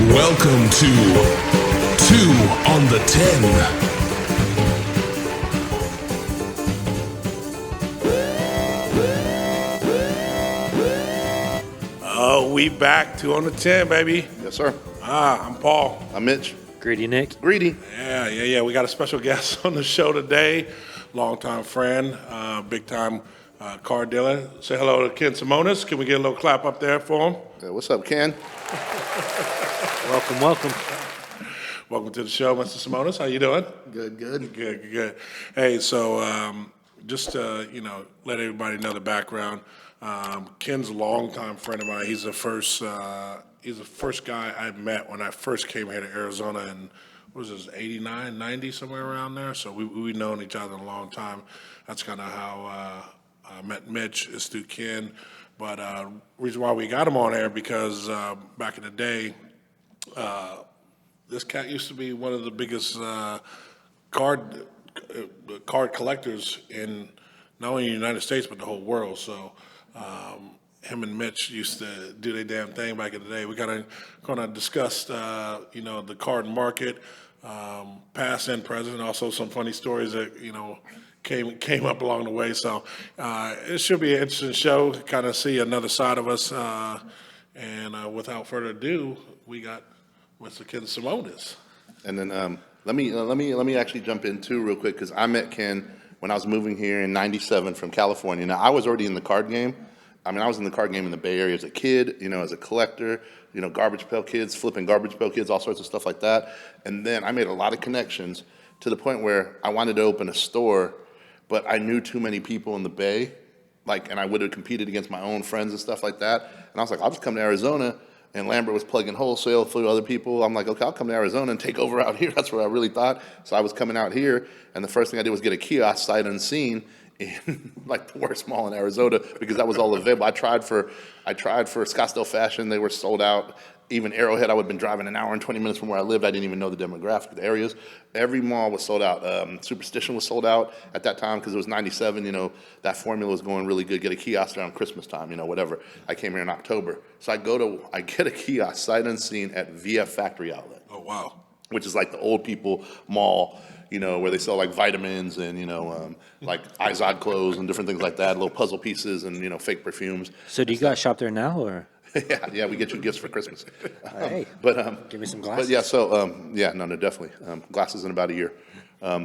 Welcome to 2 on the 10. We back 2 on the 10, baby. Yes, sir. I'm Paul. I'm Mitch. Greedy Nick. Greedy. Yeah. We got a special guest on the show today. Longtime friend, big time car dealer. Say hello to Ken Simonis. Can we get a little clap up there for him? What's up, Ken? Welcome. Welcome to the show, Mr. Simonis. How you doing? Good. Hey, so just to, let everybody know the background. Ken's a longtime friend of mine. He's the first guy I met when I first came here to Arizona in, what was this, 89, 90, somewhere around there. So we've known each other a long time. That's kind of how I met Mitch, is through Ken. But reason why we got him on here, because back in the day, this cat used to be one of the biggest card collectors in not only the United States but the whole world. So him and Mitch used to do their damn thing back in the day. We gonna discuss the card market, past and present, also some funny stories that came up along the way. So it should be an interesting show. Kind of see another side of us. And without further ado, we got Mr. Ken Simonis. And then let me actually jump in too real quick, because I met Ken when I was moving here in '97 from California. Now I was already in the card game. I mean, I was in the card game in the Bay Area as a kid, as a collector, garbage pail kids, flipping garbage pail kids, all sorts of stuff like that. And then I made a lot of connections to the point where I wanted to open a store, but I knew too many people in the Bay, and I would have competed against my own friends and stuff like that. And I was like, I'll just come to Arizona. And Lambert was plugging wholesale for other people. I'm like, okay, I'll come to Arizona and take over out here. That's what I really thought. So I was coming out here, and the first thing I did was get a kiosk sight unseen in the worst mall in Arizona, because that was all available. I tried for Scottsdale Fashion. They were sold out. Even Arrowhead, I would have been driving an hour and 20 minutes from where I lived. I didn't even know the demographic of the areas. Every mall was sold out. Superstition was sold out at that time because it was '97. That formula was going really good. Get a kiosk around Christmas time, whatever. I came here in October. So I get a kiosk sight unseen at VF Factory Outlet. Oh, wow. Which is like the old people mall, where they sell vitamins and, Izod clothes and different things like that, little puzzle pieces and, fake perfumes. So do you guys shop there now, or? Yeah, we get you gifts for Christmas. Hey, give me some glasses. But yeah, so no, definitely glasses in about a year. So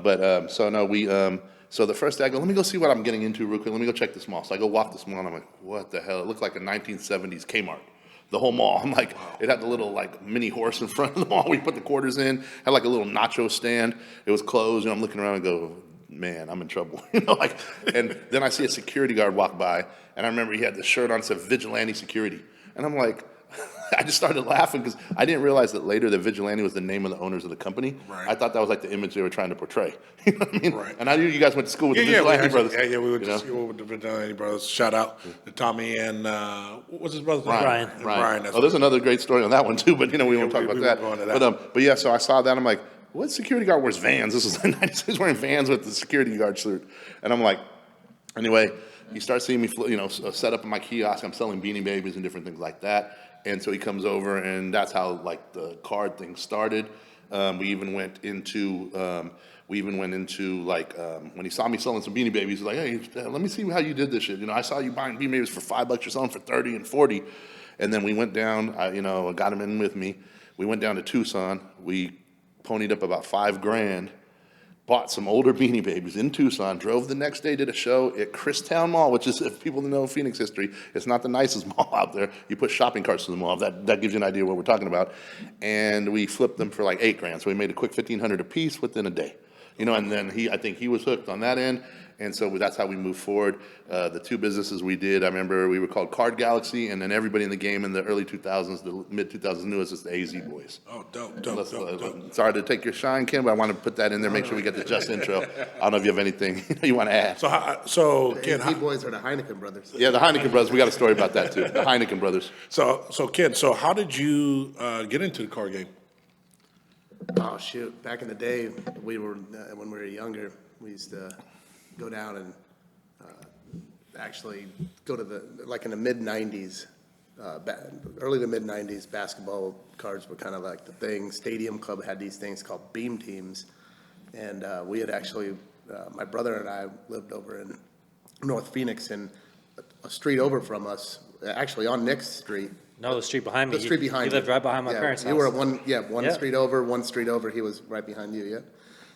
the first day I go, let me go see what I'm getting into real quick. Let me go check this mall. So I go walk this mall, and I'm like, what the hell? It looked like a 1970s Kmart. The whole mall. I'm like, it had the little mini horse in front of the mall where you put the quarters in. Had a little nacho stand. It was closed. I'm looking around and go, man, I'm in trouble. And then I see a security guard walk by, and I remember he had the shirt on, said Vigilante Security. And I'm like, I just started laughing because I didn't realize that later that Vigilante was the name of the owners of the company. Right. I thought that was the image they were trying to portray. You know what I mean? Right. And I knew you guys went to school with the Vigilante brothers. Yeah, we went to school with the Vigilante brothers. Shout out to Tommy and, what's his brother's name? Brian. Brian. There's another great story on that one too, but we won't talk about that. But yeah, so I saw that. I'm like, what security guard wears Vans? This was the 90s. He's wearing Vans with the security guard suit. And I'm like, anyway, you start seeing me, set up in my kiosk. I'm selling Beanie Babies and different things like that. And so he comes over, and that's how the card thing started. We even went into when he saw me selling some Beanie Babies, he's like, hey, let me see how you did this shit. I saw you buying Beanie Babies for $5, you're selling for 30 and 40. And then we went down. I got him in with me. We went down to Tucson. We ponied up about $5,000. Bought some older Beanie Babies in Tucson, drove the next day, did a show at Christown Mall, which is, if people know Phoenix history, it's not the nicest mall out there. You put shopping carts in the mall. That gives you an idea of what we're talking about. And we flipped them for $8,000. So we made a quick $1,500 a piece within a day. And then I think he was hooked on that end. And so that's how we moved forward. The two businesses we did, I remember we were called Card Galaxy, and then everybody in the game in the early 2000s, the mid-2000s knew us as the AZ Boys. Oh, dope. Sorry to take your shine, Kim, but I want to put that in there, make sure we get the just intro. I don't know if you have anything you want to add. So The Ken, AZ Boys are the Heineken brothers. Yeah, the Heineken brothers. We got a story about that, too. The Heineken brothers. So Ken, how did you get into the card game? Oh, shoot. Back in the day, when we were younger, we used to go down and actually go to in the mid-'90s, early to mid 90s, basketball cards were kind of like the thing. Stadium Club had these things called beam teams. And we had actually, my brother and I lived over in North Phoenix, and a street over from us, actually on Nick's Street. No, the street behind me. The street behind you lived right behind my parents' house. You were one Yeah. street over. He was right behind you, yeah.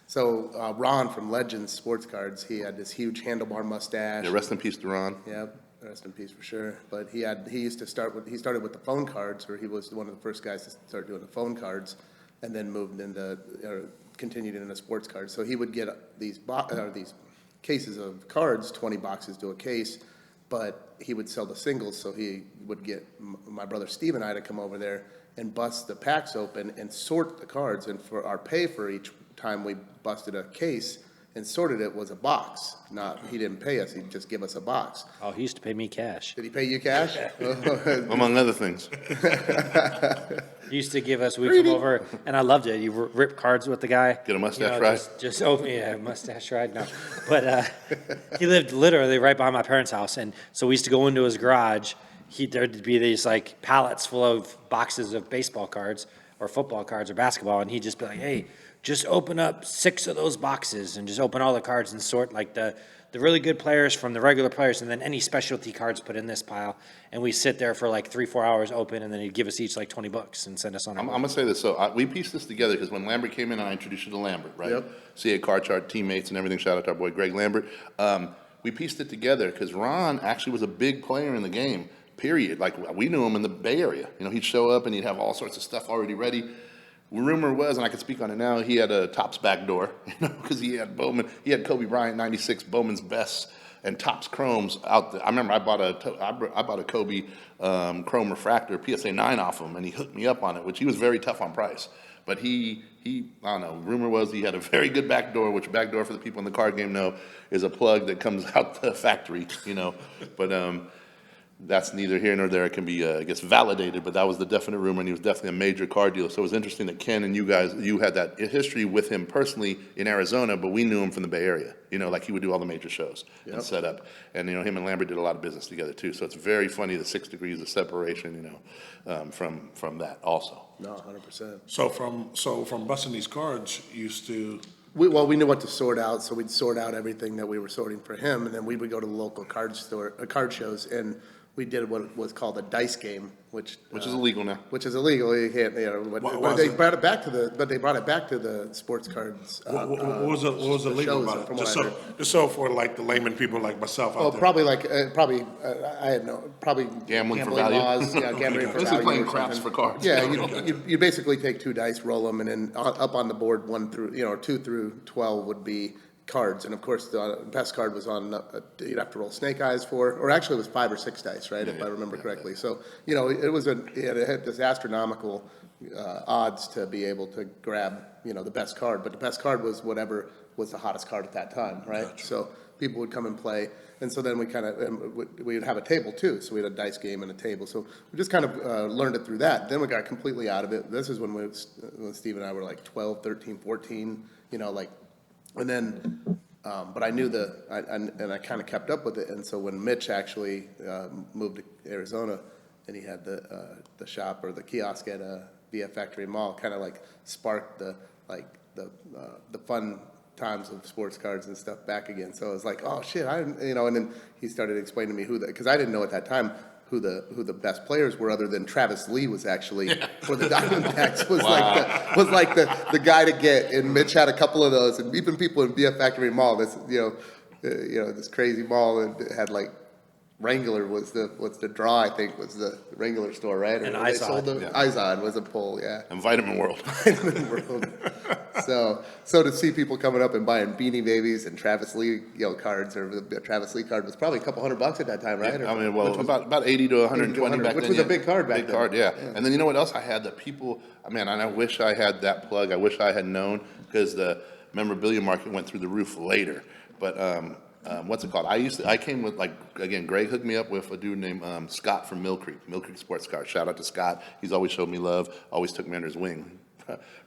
So Ron from Legends Sports Cards, he had this huge handlebar mustache. Yeah, rest in peace to Ron. Yeah, rest in peace for sure. But he started with the phone cards, or he was one of the first guys to start doing the phone cards, and then moved into, or continued into sports cards. So he would get these cases of cards, 20 boxes to a case, but he would sell the singles, so he would get my brother Steve and I to come over there and bust the packs open and sort the cards, and for our pay for each time we busted a case and sorted it was a box. He didn't pay us, he'd just give us a box. Oh, he used to pay me cash. Did he pay you cash? Among other things. He used to give us, we'd come over, and I loved it. You rip cards with the guy. Get a mustache ride? Just open, yeah, mustache ride, no. But he lived literally right behind my parents' house, and so we used to go into his garage. There'd be these like pallets full of boxes of baseball cards or football cards or basketball, and he'd just be like, hey, just open up 6 of those boxes and just open all the cards and sort like the really good players from the regular players, and then any specialty cards put in this pile. And we sit there for like 3-4 hours open, and then he'd give us each like $20 and send us on our I'm way. going to say this. So we pieced this together because when Lambert came in, I introduced you to Lambert, right? Yep. CA Card Chart, teammates and everything. Shout out to our boy Greg Lambert. We pieced it together because Ron actually was a big player in the game, period. Like, we knew him in the Bay Area. You know, he'd show up and he'd have all sorts of stuff already ready. Rumor was, and I can speak on it now, he had a Topps back door, you know, because he had Bowman. He had Kobe Bryant 96 Bowman's Best and Topps Chromes out there. I remember I bought a Kobe Chrome Refractor PSA 9 off him, and he hooked me up on it, which he was very tough on price. But he I don't know, rumor was he had a very good back door, which back door for the people in the card game know is a plug that comes out the factory, you know. But that's neither here nor there. It can be, I guess, validated, but that was the definite rumor, and he was definitely a major card dealer. So it was interesting that Ken and you had that history with him personally in Arizona, but we knew him from the Bay Area. You know, like he would do all the major shows and set up. And, you know, him and Lambert did a lot of business together, too. So it's very funny, the 6 degrees of separation, you know, from that also. No, 100%. So from busting these cards, you used to, We knew what to sort out, so we'd sort out everything that we were sorting for him, and then we would go to the local card shows, and we did what was called a dice game, which Which is illegal now. Which is illegal. You can't, you know, but they brought it back to the sports cards. what was the legal shows, about it? from what I heard. Just so for like the layman people like myself out there. I had probably Gambling for value. laws, yeah, gambling for Basically value. playing or craps something. for cards. Yeah, you basically take 2 dice, roll them, and then up on the board 1 through, you know, 2 through 12 would be cards, and of course the best card was on you'd have to roll snake eyes for, or actually it was 5 or 6 dice, right, if I remember correctly. So, you know, it had this astronomical odds to be able to grab, you know, the best card, but the best card was whatever was the hottest card at that time, right? Gotcha. So people would come and play, and so then we would have a table too, so we had a dice game and a table, so we just kind of learned it through that. Then we got completely out of it. This is when Steve and I were like 12, 13, 14, you know, like. And then, but I knew and I kind of kept up with it. And so when Mitch actually moved to Arizona, and he had the shop or the kiosk at VF Factory Mall, kind of like sparked the fun times of sports cards and stuff back again. So I was like, oh shit, you know. And then he started explaining to me because I didn't know at that time who the best players were, other than Travis Lee was actually for the Diamondbacks was like the guy to get, and Mitch had a couple of those, and even people in BF Factory Mall, this this crazy mall, and it had like Wrangler was the draw, I think, was the Wrangler store, right? And Izod was a pull, yeah. And Vitamin World. Vitamin World. So to see people coming up and buying Beanie Babies and Travis Lee, you know, cards, or the Travis Lee card was probably a couple $100 at that time, right? I mean, well, about 80 to 120 back then. Which was a big card back then. Big card, yeah. And then you know what else I had that people, man, and I wish I had that plug. I wish I had known, because the memorabilia market went through the roof later. But what's it called? I came with, like, again, Greg hooked me up with a dude named Scott from Mill Creek Sports Cards. Shout out to Scott. He's always showed me love, always took me under his wing.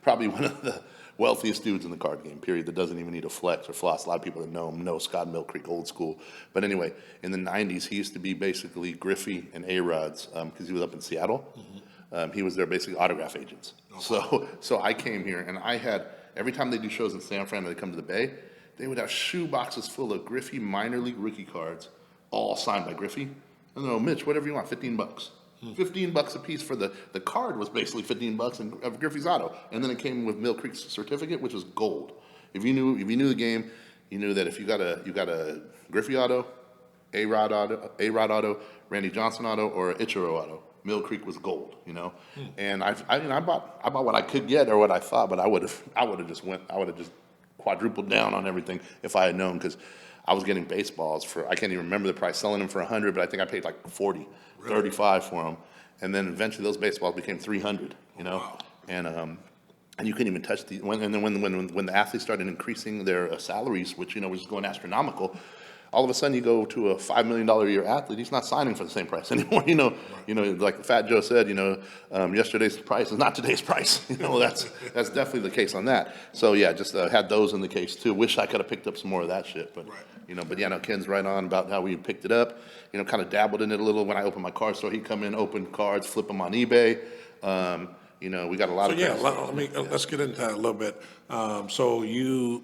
probably one of the wealthiest dudes in the card game, period, that doesn't even need a flex or floss. A lot of people that know him know Scott Mill Creek, old school. But anyway, in the 90s, he used to be basically Griffey and A-Rod's, because he was up in Seattle. He was their basically autograph agents. So I came here, and I had, every time they do shows in San Fran, or they come to the Bay, they would have shoe boxes full of Griffey minor league rookie cards, all signed by Griffey. I don't know, Mitch, whatever you want, $15. $15 a piece for the card was basically $15 and of Griffey's auto, and then it came with Mill Creek's certificate, which was gold. If you knew the game, you knew that if you got a Griffey auto, A-Rod auto, Randy Johnson auto, or an Ichiro auto, Mill Creek was gold, And I bought what I could get or what I thought, but I would have just quadrupled down on everything if I had known, because I was getting baseballs for, I can't even remember the price, selling them for $100, but I think I paid like $40, $35 for them. And then eventually those baseballs became $300, Wow. And you couldn't even touch and then when the athletes started increasing their salaries, which, was going astronomical, all of a sudden you go to a $5 million a year athlete, he's not signing for the same price anymore, like Fat Joe said, yesterday's price is not today's price. That's definitely the case on that. So yeah, just had those in the case too. Wish I could have picked up some more of that shit, but but yeah, no, Ken's right on about how we picked it up, kind of dabbled in it a little. When I opened my card store, he'd come in, open cards, flip them on eBay. We got a lot of. Yeah, let's get into that a little bit. So you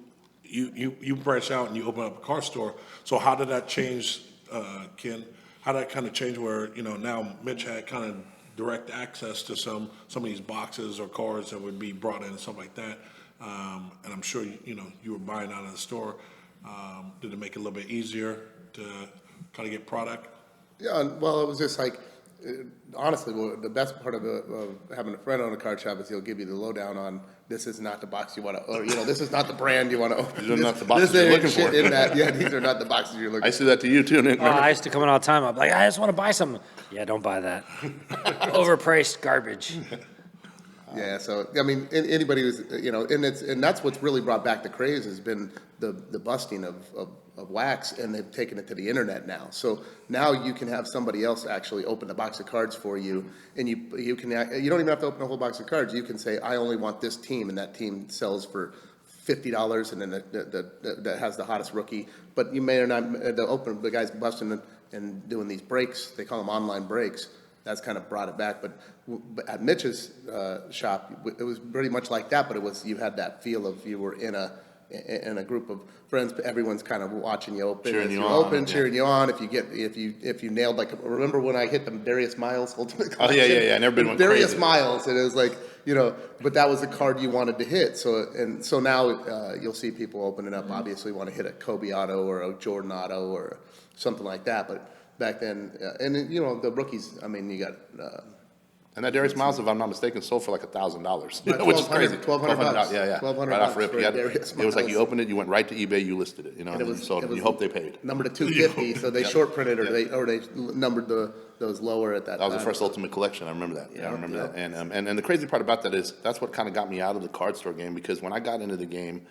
branch out and you open up a car store. So how did that change, Ken? How did that kind of change where, now Mitch had kind of direct access to some of these boxes or cards that would be brought in and stuff like that. And I'm sure, you were buying out of the store. Did it make it a little bit easier to kind of get product? Yeah, well, it was just like, honestly, the best part of having a friend own a card shop is he'll give you the lowdown on this is not the box you want to, or this is not the brand you want to open. These are not the boxes you're looking for. These are not the boxes you're looking for. I see that to you too, Nick. I used to come in all the time. I'm like, I just want to buy something. Yeah, don't buy that. Overpriced garbage. Yeah, so I mean, anybody who's and that's what's really brought back the craze has been the busting of wax, and they've taken it to the internet now. So now you can have somebody else actually open a box of cards for you, and you don't even have to open a whole box of cards. You can say, I only want this team, and that team sells for $50, and then that has the hottest rookie. But you may or not the guys busting and doing these breaks. They call them online breaks. That's kind of brought it back. But at Mitch's shop, it was pretty much like that. But it was, you had that feel of you were in a group of friends. Everyone's kind of watching you open, cheering you on. If you nailed, like, remember when I hit the Darius Miles Ultimate Collection? Oh yeah. Never been one Darius crazy. Miles, and it was like, but that was a card you wanted to hit. So now you'll see people opening up. Obviously, want to hit a Kobe auto or a Jordan auto or something like that. But back then, and the rookies. I mean, you got. And that Darius Miles, if I'm not mistaken, sold for like $1,000, which is crazy. $1,200. Yeah. $1,200 right off rip. for Darius It was like you Miles. opened it, you went right to eBay, you listed it, and you sold it. You hope they paid. Numbered to 250, so they short printed or they numbered those lower at that. That was time. the first Ultimate Collection. I remember that. Yeah, I remember yeah. that. And the crazy part about that is that's what kind of got me out of the card store game, because when I got into the game,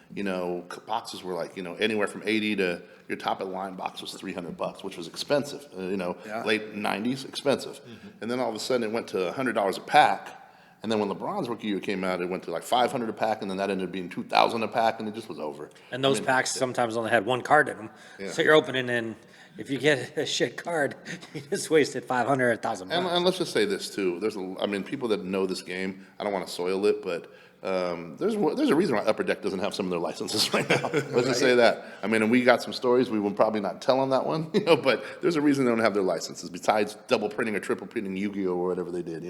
boxes were like anywhere from 80 to your top of the line box was $300, which was expensive. Late 90s, expensive. Mm-hmm. And then all of a sudden it went to $100 a pack. And then when LeBron's rookie year came out, it went to like $500 a pack, and then that ended up being $2,000 a pack, and it just was over. And those packs sometimes only had one card in them. Yeah. So you're opening in, if you get a shit card, you just wasted $500 or $1,000. And let's just say this too. People that know this game, I don't want to soil it, but there's a reason why Upper Deck doesn't have some of their licenses right now. Let's just say that. I mean, and we got some stories. We will probably not tell on that one, but there's a reason they don't have their licenses besides double printing or triple printing Yu-Gi-Oh or whatever they did,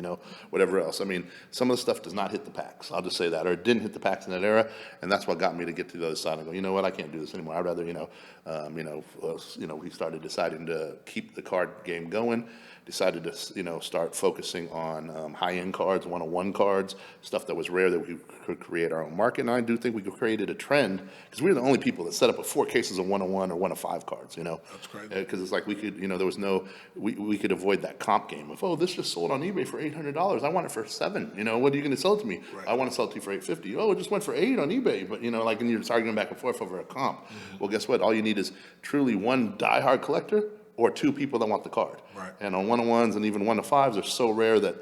whatever else. I mean, some of the stuff does not hit the packs. I'll just say that, or it didn't hit the packs in that era, and that's what got me to get to the other side and go, you know what, I can't do this anymore. I'd rather, we started deciding to keep the card game going. Decided to, start focusing on high-end cards, one-on-one cards, stuff that was rare that we could create our own market. And I do think we created a trend because we were the only people that set up 4 cases of one-on-one or 1-of-5 cards, That's great. Because it's like we could, there was no, we could avoid that comp game of, this just sold on eBay for $800. I want it for $7. What are you going to sell it to me? Right. I want to sell it to you for $850. Oh, it just went for $8 on eBay. But, and you're just arguing back and forth over a comp. Mm-hmm. Well, guess what? All you need is truly one diehard collector or 2 people that want the card. Right. And on 1-on-1s and even 1-of-5s are so rare that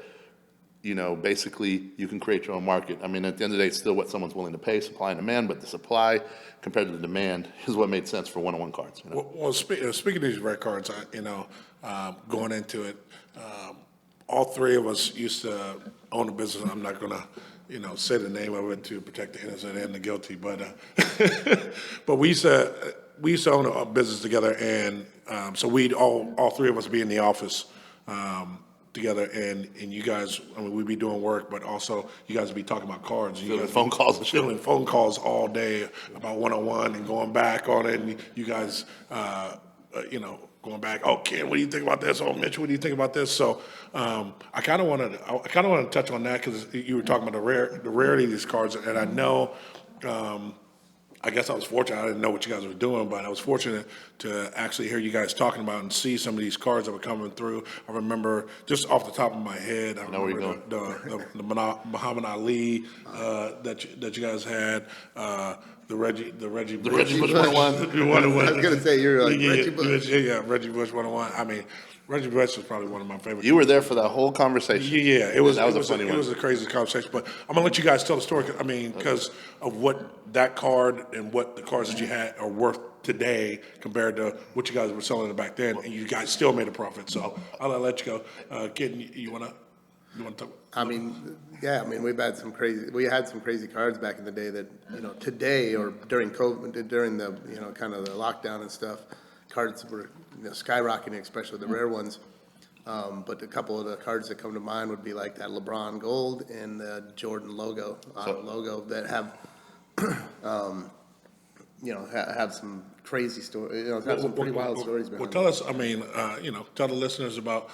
basically you can create your own market. I mean, at the end of the day, it's still what someone's willing to pay, supply and demand, but the supply compared to the demand is what made sense for one-on-one cards. Well, speaking of these rare cards, going into it, all three of us used to own a business. I'm not gonna, say the name of it to protect the innocent and the guilty, but but we used to own a business together, and so we'd all three of us be in the office together, and you guys, we'd be doing work, but also you guys would be talking about cards. You guys phone calls and shit. fielding phone calls all day about one-on-one and going back on it, and you guys, going back, oh, Ken, what do you think about this? Oh, Mitch, what do you think about this? So I kind of want to touch on that because you were talking about the rarity of these cards, and I know, I guess I was fortunate. I didn't know what you guys were doing, but I was fortunate to actually hear you guys talking about and see some of these cards that were coming through. I remember, just off the top of my head, I remember the Muhammad Ali that you guys had, the Reggie Bush 101. I was going to say, you're like Reggie Bush. Yeah, Reggie Bush 101. I mean, Reggie Bush was probably one of my favorites. You were there for that whole conversation. Yeah, it was a funny one. It was a crazy conversation, but I'm gonna let you guys tell the story. I mean, because of what that card and what the cards that you had are worth today compared to what you guys were selling back then, and you guys still made a profit. So I'll let you go. Kid, you wanna talk? I mean, yeah, we had some crazy cards back in the day that, today or during COVID, during the, kind of the lockdown and stuff, cards were skyrocketing, especially the rare ones. But a couple of the cards that come to mind would be like that LeBron Gold and the Jordan logo that have, have some crazy stories, have some pretty wild stories behind Well, tell us, tell the listeners about,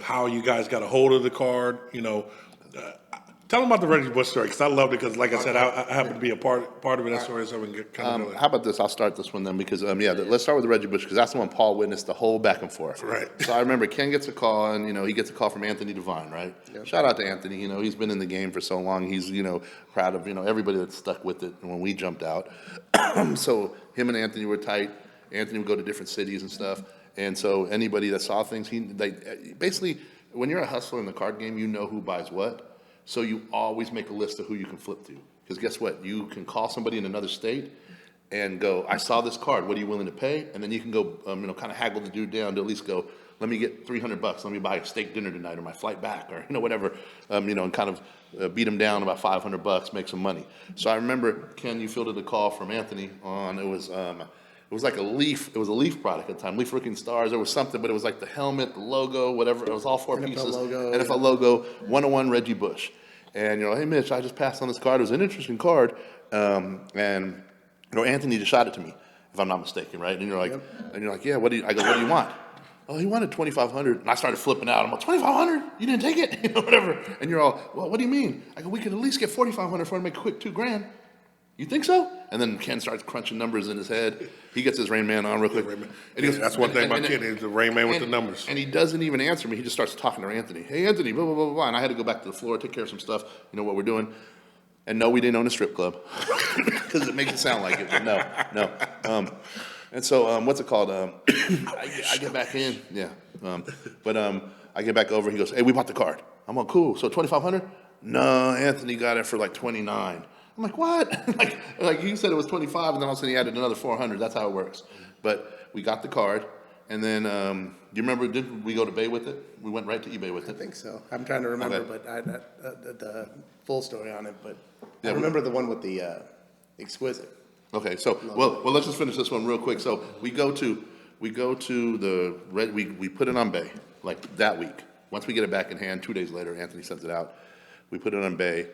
how you guys got a hold of the card, tell them about the Reggie Bush story, because I loved it, because like I said, I happen to be a part of it, that story, so we can get kind of how about this? I'll start this one then, because, let's start with the Reggie Bush, because that's the one Paul witnessed the whole back and forth. Right. So I remember Ken gets a call, and, he gets a call from Anthony Devine, right? Yep. Shout out to Anthony, he's been in the game for so long. He's, proud of, everybody that stuck with it when we jumped out. So him and Anthony were tight. Anthony would go to different cities and stuff. And so anybody that saw things, basically, when you're a hustler in the card game, you know who buys what. So you always make a list of who you can flip to. Because guess what? You can call somebody in another state and go, I saw this card. What are you willing to pay? And then you can go, kind of haggle the dude down to at least go, let me get $300. Let me buy a steak dinner tonight or my flight back or, whatever, and kind of beat him down about $500, make some money. So I remember, Ken, you fielded a call from Anthony on, it was like a Leaf. It was a Leaf product at the time. Leaf Looking Stars. There was something, but it was like the helmet, the logo, whatever. It was all four pieces. NFL logo, 101 Reggie Bush. And hey Mitch, I just passed on this card. It was an interesting card. And Anthony just shot it to me, if I'm not mistaken, right? And you're like, yeah. What do you want? Oh, he wanted $2,500, and I started flipping out. I'm like, $2,500? You didn't take it, whatever. And you're all, well, what do you mean? I go, we could at least get $4,500 for him to make a quick $2,000. You think so? And then Ken starts crunching numbers in his head. He gets his Rain Man on real quick. And he goes, that's one thing about Ken, is the Rain Man with the numbers. And he doesn't even answer me. He just starts talking to Anthony. Hey, Anthony, blah, blah, blah, blah. And I had to go back to the floor, take care of some stuff, what we're doing. And no, we didn't own a strip club. Because it makes it sound like it, but no. And so, what's it called? I get back in, yeah. I get back over. He goes, hey, we bought the card. I'm like, cool. So $2,500? No, Anthony got it for like $29. I'm like, what? like he said it was 25, and then all of a sudden he added another 400. That's how it works. But we got the card, and then you remember? Didn't we go to eBay with it? We went right to eBay with it. I think so. I'm trying to remember, but the full story on it. But yeah, I remember the one with the exquisite. Okay, so well, let's just finish this one real quick. So we go to the red. We put it on Bay like that week. Once we get it back in hand, 2 days later, Anthony sends it out. We put it on Bay.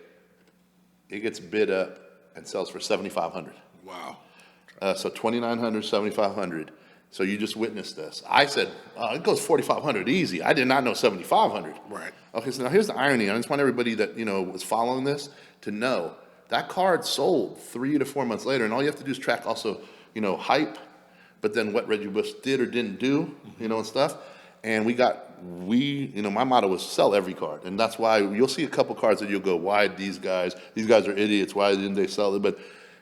It gets bid up and sells for $7,500. Wow. So $2,900, $7,500. So you just witnessed this. I said, it goes $4,500 easy. I did not know $7,500. Right. Okay, so now here's the irony. I just want everybody that, was following this to know that card sold 3 to 4 months later, and all you have to do is track also, hype, but then what Reggie Bush did or didn't do, and stuff. And my motto was sell every card. And that's why you'll see a couple cards that you'll go, why these guys are idiots, why didn't they sell it? But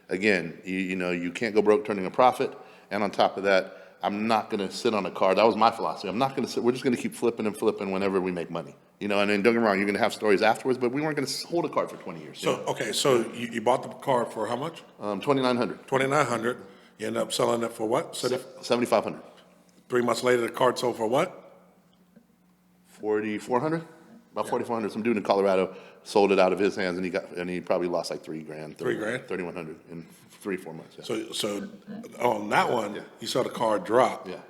again, you can't go broke turning a profit. And on top of that, I'm not going to sit on a card. That was my philosophy. I'm not going to sit. We're just going to keep flipping and flipping whenever we make money. You know, and then don't get me wrong, you're going to have stories afterwards, but we weren't going to hold a card for 20 years. So, okay, so you bought the card for how much? 2,900, 2,900. You end up selling it for what? 7,500, 3 months later, the card sold for what? 4,400, about 4,400. Some dude in Colorado sold it out of his hands, and he probably lost like $3,000, 3,100 in 3-4 months. Yeah. So on that one, you saw the card drop. Yeah.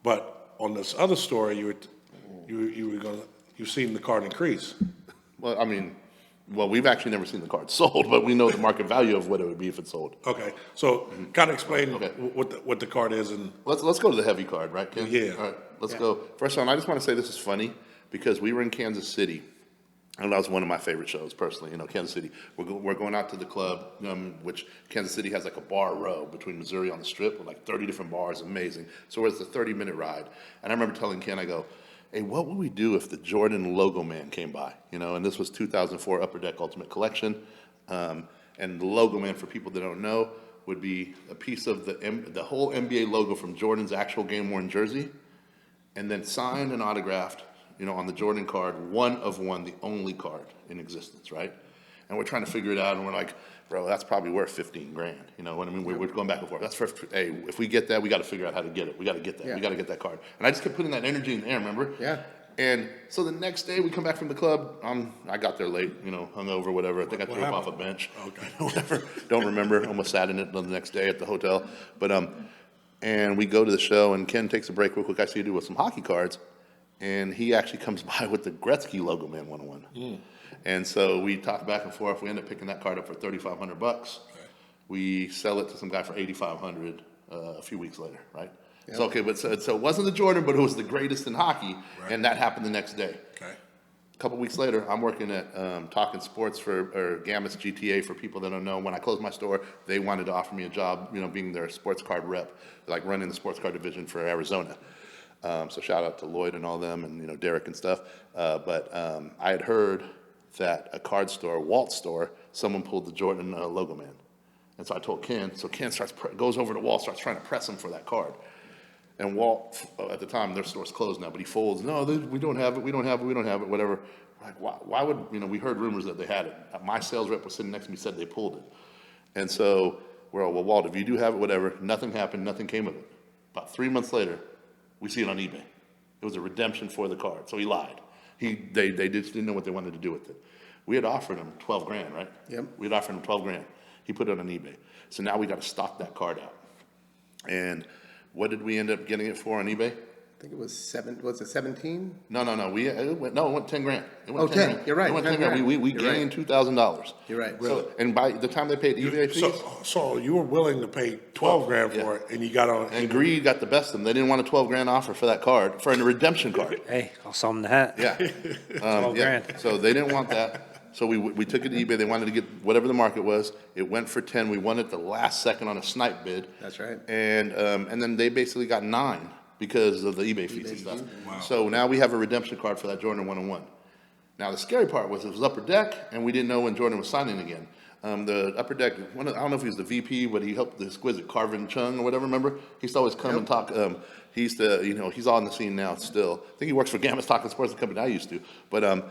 But on this other story, you've seen the card increase. Well, I mean, we've actually never seen the card sold, but we know the market value of what it would be if it sold. Okay, so kind of explain Okay. what the card is and. Let's go to the heavy card, right, Ken? Yeah. All right, let's go. First one, I just want to say this is funny because we were in Kansas City, and that was one of my favorite shows personally. You know, Kansas City. We're going out to the club, which Kansas City has like a bar row between Missouri on the Strip with like 30 different bars. Amazing. So it's a 30-minute ride, and I remember telling Ken, I go, hey, what would we do if the Jordan logo man came by? You know, and this was 2004 Upper Deck Ultimate Collection. And the logo man, for people that don't know, would be a piece of the whole NBA logo from Jordan's actual game-worn jersey, and then signed and autographed, you know, on the Jordan card, one of one, the only card in existence, right? And we're trying to figure it out, and we're like, bro, that's probably worth 15 grand. You know what I mean? We're going back and forth. That's for, hey, if we get that, we got to figure out how to get it. We got to get that. Yeah. We got to get that card. And I just kept putting that energy in the air, remember? Yeah. And so the next day we come back from the club. I got there late, you know, hungover, whatever. I think I threw up off a bench. Okay. Whatever. Don't remember. Almost sat in it the next day at the hotel. But and we go to the show, and Ken takes a break real quick. I see you do with some hockey cards, and he actually comes by with the Gretzky Logo Man 101. And so we talk back and forth. We end up picking that card up for $3,500. Okay. We sell it to some guy for $8,500 a few weeks later, right? Yep. So okay, but so it wasn't the Jordan, but it was the greatest in hockey, right. And that happened the next day. Okay. A couple weeks later, I'm working at Talking Sports or Gammas GTA. For people that don't know, when I closed my store, they wanted to offer me a job, you know, being their sports card rep, like running the sports card division for Arizona. So shout out to Lloyd and all them, and you know Derek and stuff. But I had heard that a card store, Walt's store, someone pulled the Jordan logo man. And so I told Ken, so Ken goes over to Walt, starts trying to press him for that card. And Walt, at the time, their store's closed now, but he folds, no, we don't have it, we don't have it, whatever. Like, why would, you know, we heard rumors that they had it. My sales rep was sitting next to me, said they pulled it. And so we're all, well, Walt, if you do have it, whatever, nothing happened, nothing came of it. About 3 months later, we see it on eBay. It was a redemption for the card, so he lied. They just didn't know what they wanted to do with it. We had offered him 12 grand, right? Yep. We had offered him 12 grand. He put it on eBay. So now we got to stock that card out. And what did we end up getting it for on eBay? I think it was 17? No. It went 10 grand. It went 10. grand. You're right. It went 10 10 grand. We You're gained right. $2,000. You're right. So, and by the time they paid eBay fees, So you were willing to pay 12 grand for it, and you got on. and greed got the best of them. They didn't want a 12 grand offer for that card, for a redemption card. Hey, I'll sell them the hat. Yeah. 12 grand. So they didn't want that. So we took it to eBay. They wanted to get whatever the market was. It went for 10. We won it the last second on a snipe bid. That's right. And then they basically got 9 because of the eBay fees and stuff. Wow. So now we have a redemption card for that Jordan 101. Now the scary part was it was Upper Deck, and we didn't know when Jordan was signing again. The Upper Deck, I don't know if he was the VP, but he helped the exquisite Carvin Chung or whatever, remember? He used to always come and talk. He used to, you know, he's on the scene now still. I think he works for Gammas Talking Sports, the company I used to. But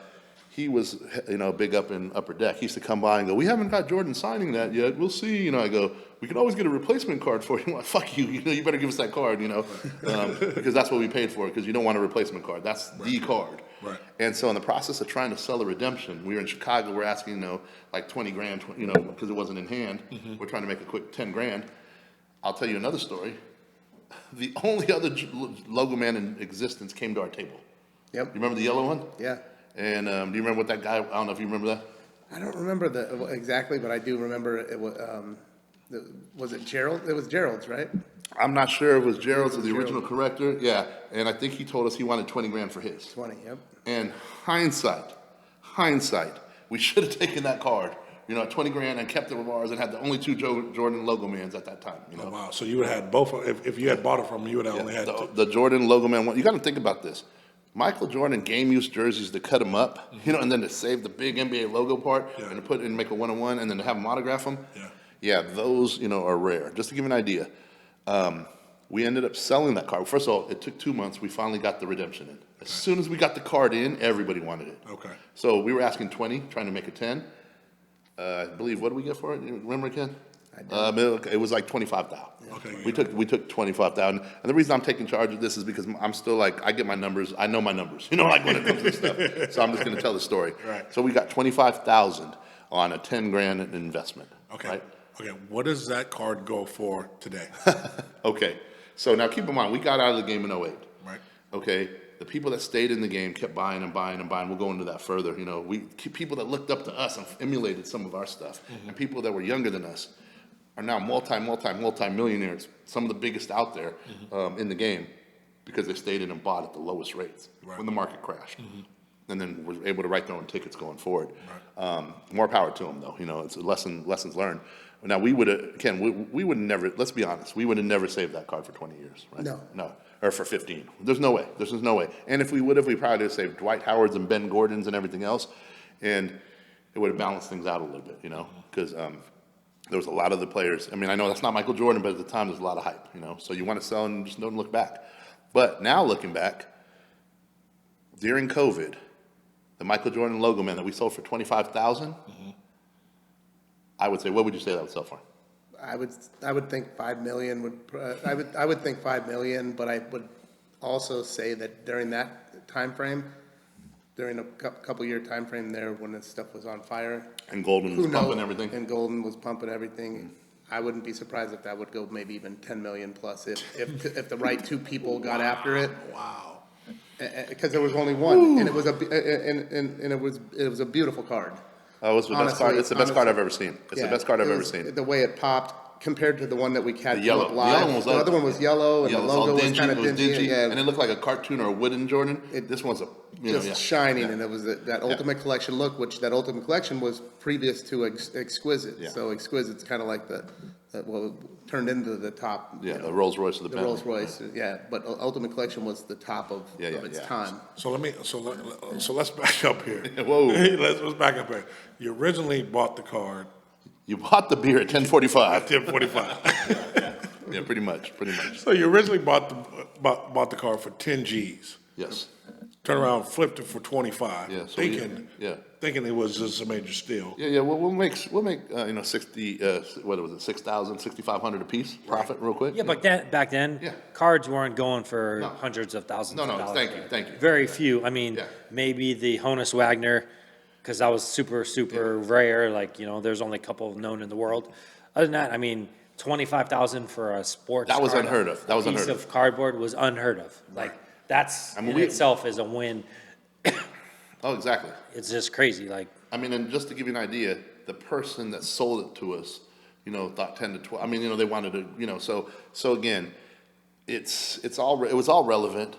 he was, you know, big up in Upper Deck. He used to come by and go, we haven't got Jordan signing that yet. We'll see. You know, I go, we could always get a replacement card for you. I'm like, fuck you. You know, you better give us that card, you know, because that's what we paid for it, because you don't want a replacement card. That's the card. Right. And so in the process of trying to sell a redemption, we were in Chicago. We're asking, you know, like 20 grand, you know, because it wasn't in hand. Mm-hmm. We're trying to make a quick 10 grand. I'll tell you another story. The only other logo man in existence came to our table. Yep. You remember the yellow one? Yeah. And do you remember what that guy, I don't know if you remember that? I don't remember exactly, but I do remember it was it Gerald? It was Gerald's, right? I'm not sure if it was Gerald's or the Gerald. original corrector. Yeah. And I think he told us he wanted 20 grand for his. 20, yep. And hindsight, we should have taken that card, you know, at 20 grand and kept it with ours and had the only 2 Jordan logo mans at that time, you know. Oh, wow. So you would have had both. If you had bought it from him, you would have only had the Jordan logo man one. You got to think about this. Michael Jordan game use jerseys to cut them up, you know, and then to save the big NBA logo part and to put and make a 1-on-1 and then to have them autograph them. Yeah, those, you know, are rare. Just to give you an idea, We ended up selling that card. First of all, it took 2 months. We finally got the redemption in. As soon as we got the card in, everybody wanted it. Okay. So we were asking 20, trying to make it 10. I believe, what did we get for it? You remember, Ken? It was like 25,000. Okay. We took 25,000. And the reason I'm taking charge of this is because I'm still like, I get my numbers. I know my numbers, like when it comes to this stuff. So I'm just going to tell the story. Right. So we got 25,000 on a 10 grand investment. Okay. Right? Okay. What does that card go for today? Okay. So now keep in mind, we got out of the game in 08. Right. Okay. The people that stayed in the game kept buying and buying and buying. We'll go into that further. People that looked up to us and emulated some of our stuff, and people that were younger than us are now multi-millionaires, some of the biggest out there in the game, because they stayed in and bought at the lowest rates when the market crashed, and then were able to write their own tickets going forward. More power to them, though. It's a lessons learned. Now we would have, Ken, we would never. Let's be honest, we would have never saved that card for 20 years, right? No, or for 15. There's no way. There's no way. And if we would have, we probably would have saved Dwight Howards and Ben Gordons and everything else, and it would have balanced things out a little bit, because. There was a lot of the players. I mean, I know that's not Michael Jordan, but at the time there's a lot of hype, So you want to sell and just don't look back. But now looking back, during COVID, the Michael Jordan logo man that we sold for 25,000, I would say, what would you say that would sell for? I would think 5 million would, I would think 5 million, but I would also say that during that time frame, during a couple year time frame there when this stuff was on fire. And Golden was pumping everything. And Golden was pumping everything. I wouldn't be surprised if that would go maybe even 10 million plus if the right two people got after it. Wow. Because there was only one, and it was it was a beautiful card. It was the best card. It's the best card I've ever seen. It's the best card I've ever seen. The way it popped compared to the one that we had. The yellow. The other one was yellow, and the logo was kind of dingy. And it looked like a cartoon or a wooden Jordan. This one's shining, and it was that Ultimate Collection look, which that Ultimate Collection was previous to Exquisite. Yeah. So Exquisite's kind of like turned into the top. Yeah, the Rolls Royce of the Bentley. Rolls Royce, yeah. But Ultimate Collection was the top of its time. So let's back up here. Whoa. Let's back up here. You originally bought the card You bought the beer at 10:45. at 10:45. Yeah, pretty much. So you originally bought the car for 10 G's. Yes. Turn around, flipped it for 25. Yeah, so thinking it was just a major steal. Yeah. Well, we'll make 60. What was it? 6,000, 6,500 a piece profit, real quick. Yeah, but back then, cards weren't going for hundreds of thousands of dollars. Thank you. Very few. I mean, maybe the Honus Wagner, because that was super rare. Like, there's only a couple known in the world. Other than that, I mean, 25,000 for a sports That was card, unheard of. That was unheard piece of cardboard was unheard of. Like, that's in itself is a win. Oh, exactly. It's just crazy. Like, I mean, and just to give you an idea, the person that sold it to us, thought 10 to 12. I mean, they wanted to, so again, it was all relevant.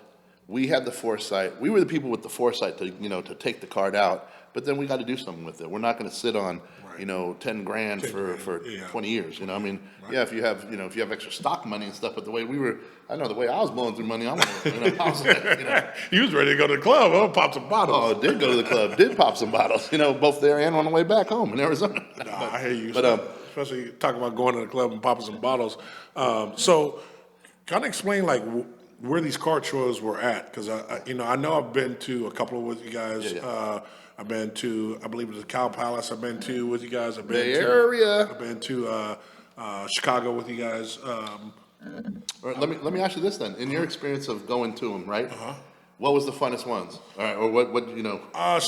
We had the foresight. We were the people with the foresight to take the card out, but then we got to do something with it. We're not going to sit on, 10 grand for 20 years. I mean, if you have extra stock money and stuff, but the way I was blowing through money, I was like, You was ready to go to the club, pop some bottles. Oh, did go to the club, did pop some bottles, both there and on the way back home in Arizona. I hear you. But, especially talking about going to the club and popping some bottles. So kind of explain like where these card shows were at, because I know I've been to a couple with you guys. I've been to, I believe it was the Cow Palace. I've been to with you guys. I've been I've been to Chicago with you guys. Let me ask you this then. In your experience of going to them, right? What was the funnest ones? All right, or what?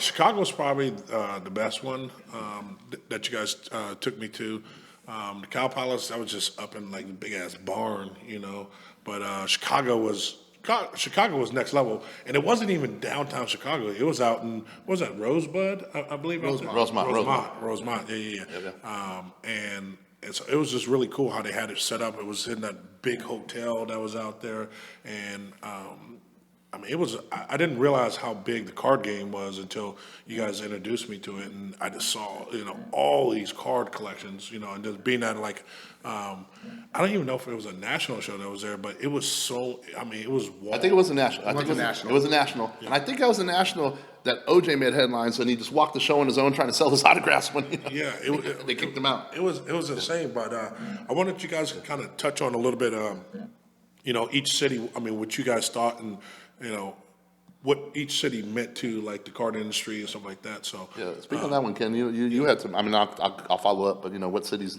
Chicago's probably the best one that you guys took me to. The Cow Palace, I was just up in like a big ass barn, But Chicago was next level, and it wasn't even downtown Chicago. It was out in, what was that, Rosebud, I believe? Rosemont, yeah. And so it was just really cool how they had it set up. It was in that big hotel that was out there, and I mean, I didn't realize how big the card game was until you guys introduced me to it, and I just saw, all these card collections, and just being at like, I don't even know if it was a national show that was there, but it was it was. I think it was a national. It was a national. Yeah. And I think that was a national that OJ made headlines, and he just walked the show on his own trying to sell his autographs when they kicked him out. It was insane, but I wanted you guys to kind of touch on a little bit each city, I mean, what you guys thought and, what each city meant to like the card industry and stuff like that. So Yeah, speaking of that one, Ken, you had some. I mean, I'll follow up, but what cities?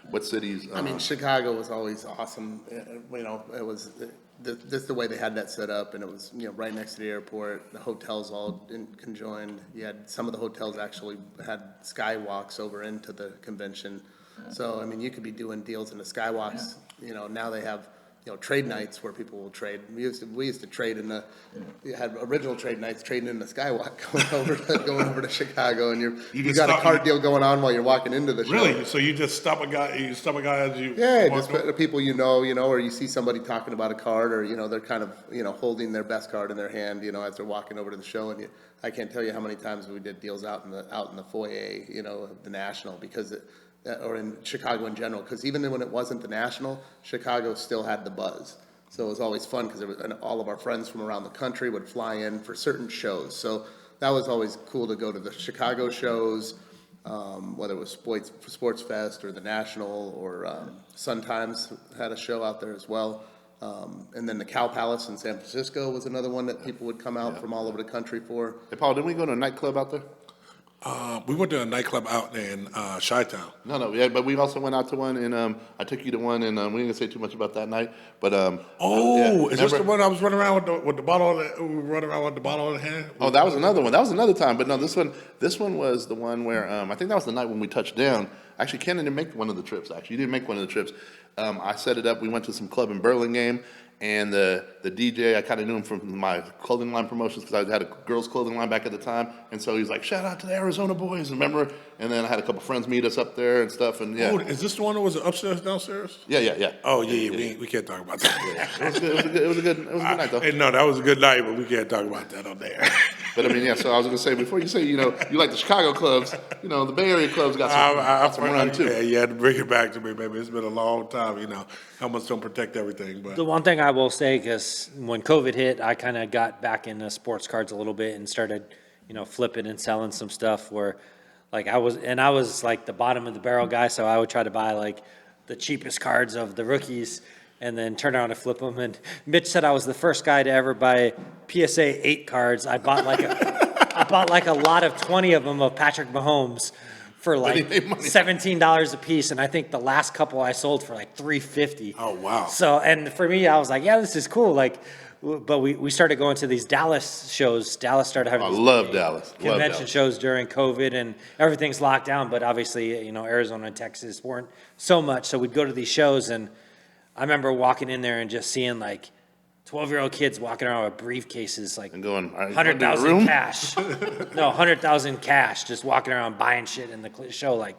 What cities? I mean, Chicago was always awesome. It was just the way they had that set up, and it was right next to the airport. The hotels all conjoined. You had some of the hotels actually had skywalks over into the convention. So I mean, you could be doing deals in the skywalks. Now they have trade nights where people will trade. We used to trade we had original trade nights trading in the skywalk going over to Chicago, and you got a card deal going on while you're walking into the show. really, so you just stop a guy as you Just people or you see somebody talking about a card, or they're kind of holding their best card in their hand, as they're walking over to the show, and I can't tell you how many times we did deals out in the foyer, of the National, because or in Chicago in general, because even when it wasn't the National, Chicago still had the buzz. So it was always fun because all of our friends from around the country would fly in for certain shows. So that was always cool to go to the Chicago shows, whether it was Sports Fest or the National, or Sun Times had a show out there as well. And then the Cow Palace in San Francisco was another one that people would come out from all over the country for. Hey, Paul, didn't we go to a nightclub out there? We went to a nightclub out in Chi-Town. No, yeah, but we also went out to one, and I took you to one, and we didn't gonna say too much about that night. But is this the one I was running around with the bottle? Running around with the bottle in the hand. Oh, that was another one. That was another time. But no, this one was the one where I think that was the night when we touched down. Actually, Ken didn't make one of the trips. Actually, you didn't make one of the trips. I set it up. We went to some club in Burlingame. And the DJ, I kind of knew him from my clothing line promotions because I had a girls' clothing line back at the time. And so he's like, shout out to the Arizona boys, remember? And then I had a couple friends meet us up there and stuff. And yeah. Oh, is this the one that was upstairs, downstairs? Yeah. Oh, yeah. We can't talk about that. It was a good night, though. Hey, no, that was a good night, but we can't talk about that on there. But I mean, yeah, so I was going to say, before you say, you like the Chicago clubs, the Bay Area clubs got some run, too. Yeah, you had to bring it back to me, baby. It's been a long time, helmets don't protect everything. But The one thing I will say, because when COVID hit, I kind of got back into sports cards a little bit and started, flipping and selling some stuff where, like, I was like the bottom of the barrel guy, so I would try to buy like the cheapest cards of the rookies and then turn around and flip them. And Mitch said I was the first guy to ever buy PSA 8 cards. I bought like a lot of 20 of them of Patrick Mahomes for like $17 a piece, and I think the last couple I sold for like $350. Oh, wow. So, and for me, I was like, yeah, this is cool. Like, but we started going to these Dallas shows. Dallas started having I love Dallas. convention shows during COVID, and everything's locked down. But obviously, Arizona and Texas weren't so much. So we'd go to these shows, and I remember walking in there and just seeing like 12-year-old kids walking around with briefcases, like And going, 100,000 cash. No, 100,000 cash, just walking around buying shit in the show. Like,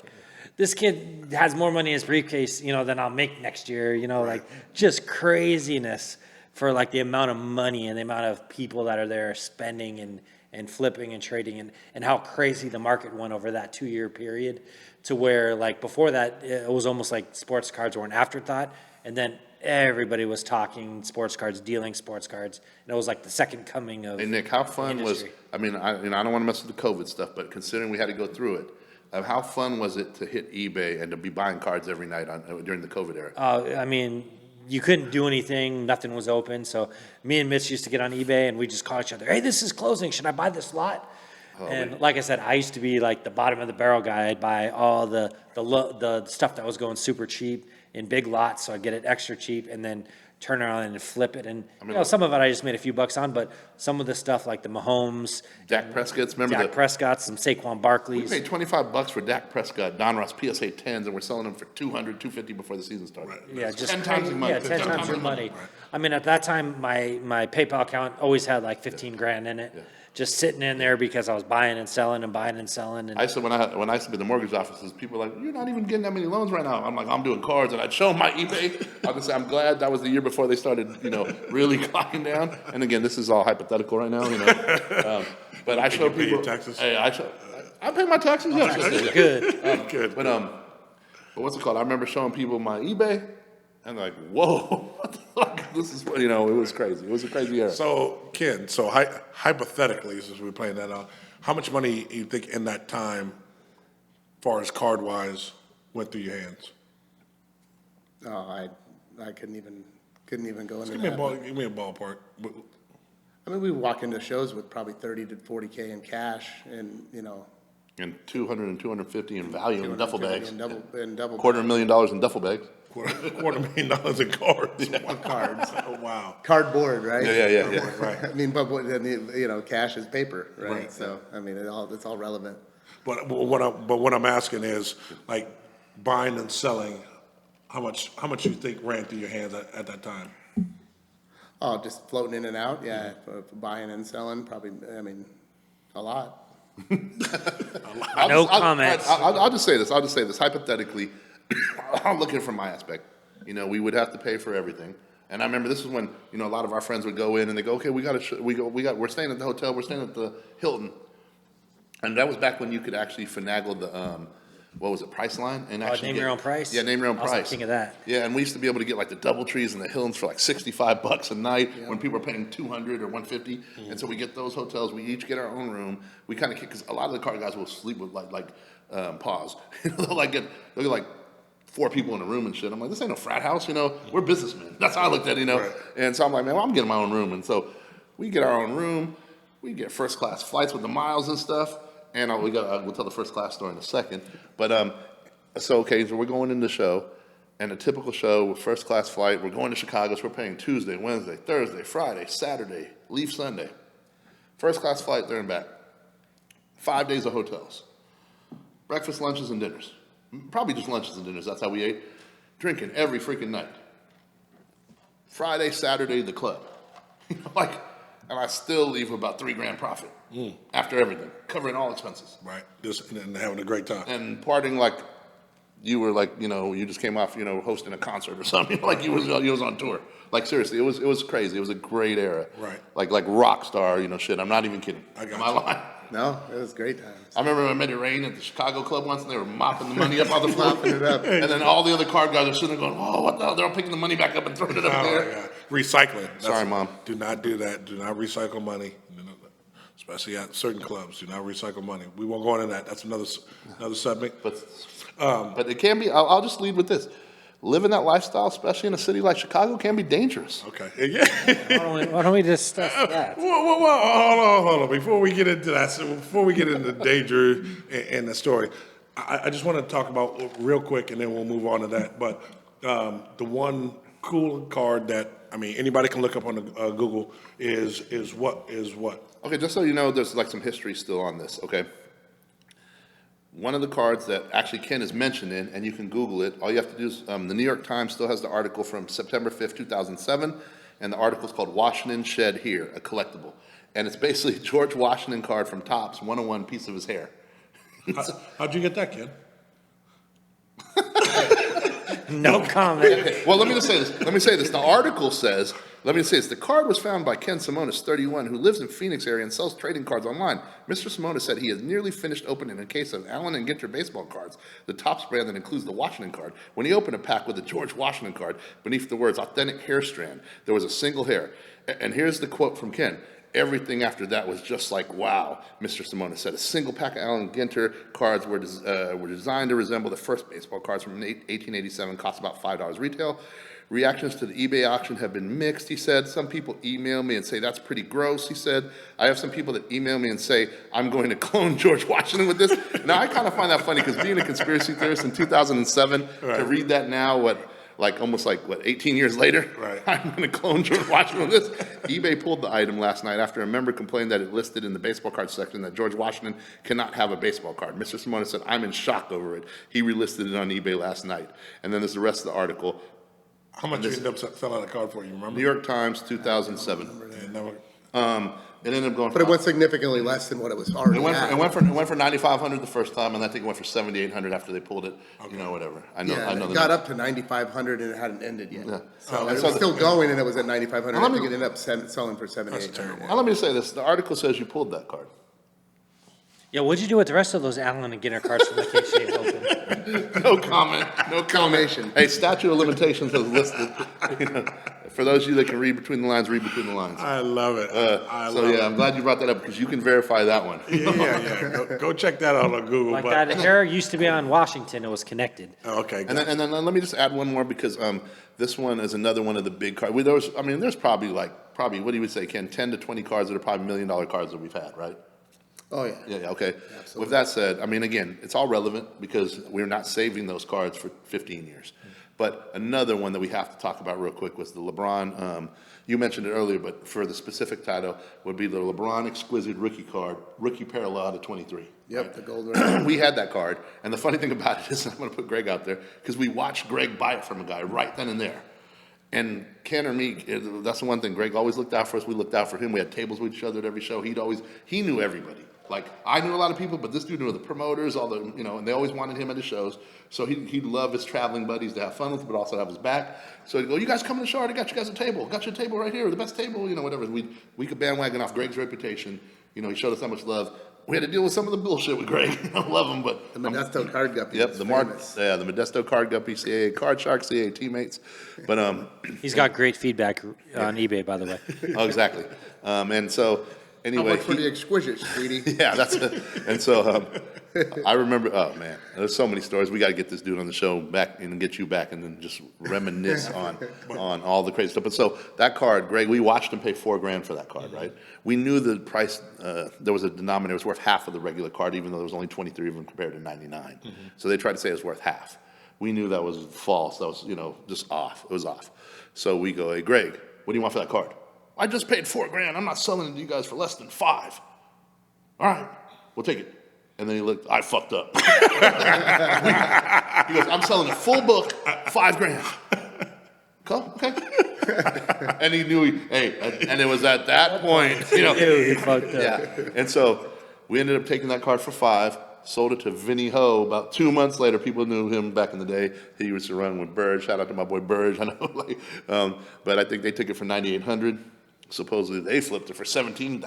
this kid has more money in his briefcase, than I'll make next year. Like, just craziness for like the amount of money and the amount of people that are there spending and flipping and trading, and how crazy the market went over that 2-year period, to where like before that it was almost like sports cards were an afterthought, and then everybody was talking sports cards, dealing sports cards, and it was like the second coming of. Hey, Nick, how fun was? industry. I mean, I don't want to mess with the COVID stuff, but considering we had to go through it, how fun was it to hit eBay and to be buying cards every night during the COVID era? I mean, you couldn't do anything. Nothing was open. So me and Mitch used to get on eBay and we just call each other, hey, this is closing. Should I buy this lot? And like I said, I used to be like the bottom of the barrel guy. I'd buy all the stuff that was going super cheap in big lots. So I'd get it extra cheap and then turn around and flip it. And some of it I just made a few bucks on, but some of the stuff like the Mahomes, Dak Prescott's, remember Dak Prescott's, some Saquon Barkley's. We paid $25 for Dak Prescott, Don Ross PSA 10s, and we're selling them for $200, $250 before the season started. Yeah, just 10 times your money. Yeah, 10 times your money. I mean, at that time, my PayPal account always had like 15 grand in it, just sitting in there because I was buying and selling and buying and selling. And I used to, when I used to be in the mortgage offices, people were like, "You're not even getting that many loans right now." I'm like, "I'm doing cards," and I'd show them my eBay. I would say, "I'm glad that was the year before they started, really clocking down." And again, this is all hypothetical right now, But I show You pay people your taxes? Hey, I pay my taxes. Yes, good. Good. But what's it called? I remember showing people my eBay, and they're like, "Whoa, this is," it was crazy. It was a crazy era. So, Ken, hypothetically, since we're playing that out, how much money you think in that time, far as card-wise, went through your hands? Oh, I couldn't even couldn't even go into Give me that. give me a ballpark. I mean, we walk into shows with probably 30 to 40K in cash and, And 200 and 250 in value in duffel 250 bags. in double $250,000 in duffel bags. $250,000 in cards. cards. Oh, wow. Cardboard, right? Yeah. Right. I mean, but cash is paper, right? Right. So, I mean, it's all relevant. But what I'm asking is, like, buying and selling, how much you think ran through your hands at that time? Oh, just floating in and out, yeah. For buying and selling, probably. I mean, a lot. No comments. I'll just say this. Hypothetically, I'll look at it from my aspect. We would have to pay for everything. And I remember this is when, a lot of our friends would go in and they go, okay, we're staying at the hotel, we're staying at the Hilton. And that was back when you could actually finagle the, what was it, price line? And actually name your own price? Yeah, name your own I was price. thinking of that. Yeah, and we used to be able to get like the DoubleTrees and the Hiltons for like $65 a night when people were paying $200 or $150. And so we get those hotels. We each get our own room. We kind of because a lot of the car guys will sleep with pause. They'll get like 4 people in a room and shit. I'm like, this ain't no frat house. We're businessmen. That's how I looked at it. Right. And so I'm like, man, well, I'm getting my own room. And so we get our own room. We get first class flights with the miles and stuff. And we'll tell the first class story in a second. But so we're going in the show, and a typical show with first class flight. We're going to Chicago, so we're paying Tuesday, Wednesday, Thursday, Friday, Saturday, leave Sunday. First class flight there and back. 5 days of hotels, breakfast, lunches, and dinners. Probably just lunches and dinners. That's how we ate. Drinking every freaking night. Friday, Saturday, the club. And I still leave with about $3,000 profit after everything, covering all expenses. Right. And having a great time. And partying like you were you just came off, hosting a concert or something, like you was on tour. Like seriously, it was crazy. It was a great era. Right. Like rock star, shit. I'm not even kidding. Am I lying? No, it was great times. I remember I made it rain at the Chicago club once, and they were mopping the money up off the floor. Mopping it up. And then all the other card guys are sitting there going, "Oh, what the hell?" They're all picking the money back up and throwing it up there. Yeah. Recycling. Sorry, Mom. Do not do that. Do not recycle money, especially at certain clubs. Do not recycle money. We won't go into that. That's another subject. But it can be. I'll just lead with this. Living that lifestyle, especially in a city like Chicago, can be dangerous. Okay. Yeah. Why don't we discuss that? Whoa, hold on. Before we get into that, before we get into danger and the story, I just want to talk about real quick, and then we'll move on to that. But the one cool card that anybody can look up on Google is what? Okay, just so you know, there's like some history still on this. Okay. One of the cards that actually Ken is mentioned in, and you can Google it, all you have to do is, the New York Times still has the article from September 5th, 2007, and the article is called Washington Shed Here, a collectible. And it's basically a George Washington card from Topps, 101 piece of his hair. How'd you get that, Ken? No comment. Well, let me say this. The article says, the card was found by Ken Simonis, 31, who lives in Phoenix area and sells trading cards online. Mr. Simonis said he has nearly finished opening a case of Allen and Ginter baseball cards, the Topps brand that includes the Washington card. When he opened a pack with the George Washington card, beneath the words authentic hair strand, there was a single hair. And here's the quote from Ken. Everything after that was just like, wow, Mr. Simonis said. A single pack of Allen Ginter cards were designed to resemble the first baseball cards from 1887, cost about $5 retail. Reactions to the eBay auction have been mixed, he said. Some people email me and say, that's pretty gross, he said. I have some people that email me and say, I'm going to clone George Washington with this. Now, I kind of find that funny because being a conspiracy theorist in 2007, to read that now, almost 18 years later, right. I'm going to clone George Washington with this. eBay pulled the item last night after a member complained that it listed in the baseball card section that George Washington cannot have a baseball card. Mr. Simonis said, I'm in shock over it. He relisted it on eBay last night. And then there's the rest of the article. How much you ended up selling the card for, you remember? New York Times, 2007. It ended up going. But it went significantly less than what it was already. It went at. for $9,500 the first time, and I think it went for $7,800 after they pulled it. Whatever. I know. It got up to 9,500 and it hadn't ended yet. Yeah. So it was still going, and it was at 9,500. I think it ended up selling for 7,800. Now let me say this: the article says you pulled that card. Yeah, what'd you do with the rest of those Allen and Ginner cards from the KCA Open? No comment. No Combination. Hey, statute of limitations is listed. You know, for those of you that can read between the lines, read between the lines. I love it. I'm glad you brought that up because you can verify that one. Yeah. Go check that out on Google. Like that hair used to be on Washington, it was connected. Okay. And then let me just add one more because this one is another one of the big cards. There's probably what do you would say, Ken? 10 to 20 cards that are probably $1 million cards that we've had, right? Oh, yeah. Yeah, okay. Absolutely. With that said, again, it's all relevant because we're not saving those cards for 15 years. But another one that we have to talk about real quick was the LeBron. You mentioned it earlier, but for the specific title would be the LeBron Exquisite Rookie card, rookie parallel out of 23. Yep, right? the gold ring. We had that card, and the funny thing about it is, I'm going to put Greg out there because we watched Greg buy it from a guy right then and there. And Ken or me, that's the one thing. Greg always looked out for us. We looked out for him. We had tables with each other at every show. He knew everybody. Like, I knew a lot of people, but this dude knew the promoters, and they always wanted him at the shows. So he'd love his traveling buddies to have fun with, but also have his back. So he'd go, you guys come to the show, I got you guys a table. Got you a table right here, the best table, whatever. We could bandwagon off Greg's reputation. He showed us how much love. We had to deal with some of the bullshit with Greg. I love him, but... The Modesto Card Guppy. Yep, is the famous. Modesto Card Guppy, CAA Card Shark, CAA teammates. But He's got great feedback on eBay, by the way. oh, exactly. And so anyway, How much for the exquisite, sweetie? yeah, that's it. And so I remember. Oh man, there's so many stories. We got to get this dude on the show back and get you back, and then just reminisce on all the crazy stuff. But so that card, Greg, we watched him pay $4,000 for that card, right? We knew the price. There was a denominator. It was worth half of the regular card, even though there was only 23 of them compared to 99. So they tried to say it was worth half. We knew that was false. That was just off. It was off. So we go, hey Greg, what do you want for that card? I just paid $4,000. I'm not selling it to you guys for less than $5,000. All right, we'll take it. And then he looked, I fucked up. He goes, I'm selling a full book, $5,000. Cool, okay. And he knew, and it was at that point, He fucked up. yeah. And so we ended up taking that card for $5,000, sold it to Vinny Ho. About 2 months later, people knew him back in the day. He used to run with Burge. Shout out to my boy Burge. I know, but I think they took it for $9,800. Supposedly they flipped it for $17,000,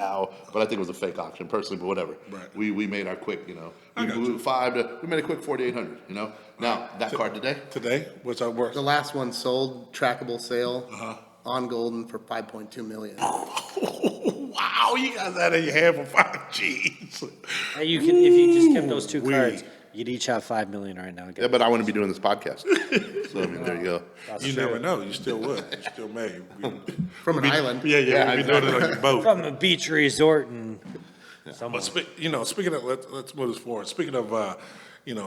but I think it was a fake auction personally, but whatever. Right. We made our quick, we moved we made a quick $4,800, Now, that card today? Today, what's our worth? The last one sold, trackable sale, on Golden for $5.2 million. Wow, you got that in your hand for $5,000. Hey, if you just kept those two cards, you'd each have $5 million right now. Yeah, but I wouldn't be doing this podcast. So, there you go. You never know. You still would. You still may. From an island. Yeah, we'd be doing it on your boat. From a beach resort and somewhere. But speaking of, let's move this forward. Speaking of,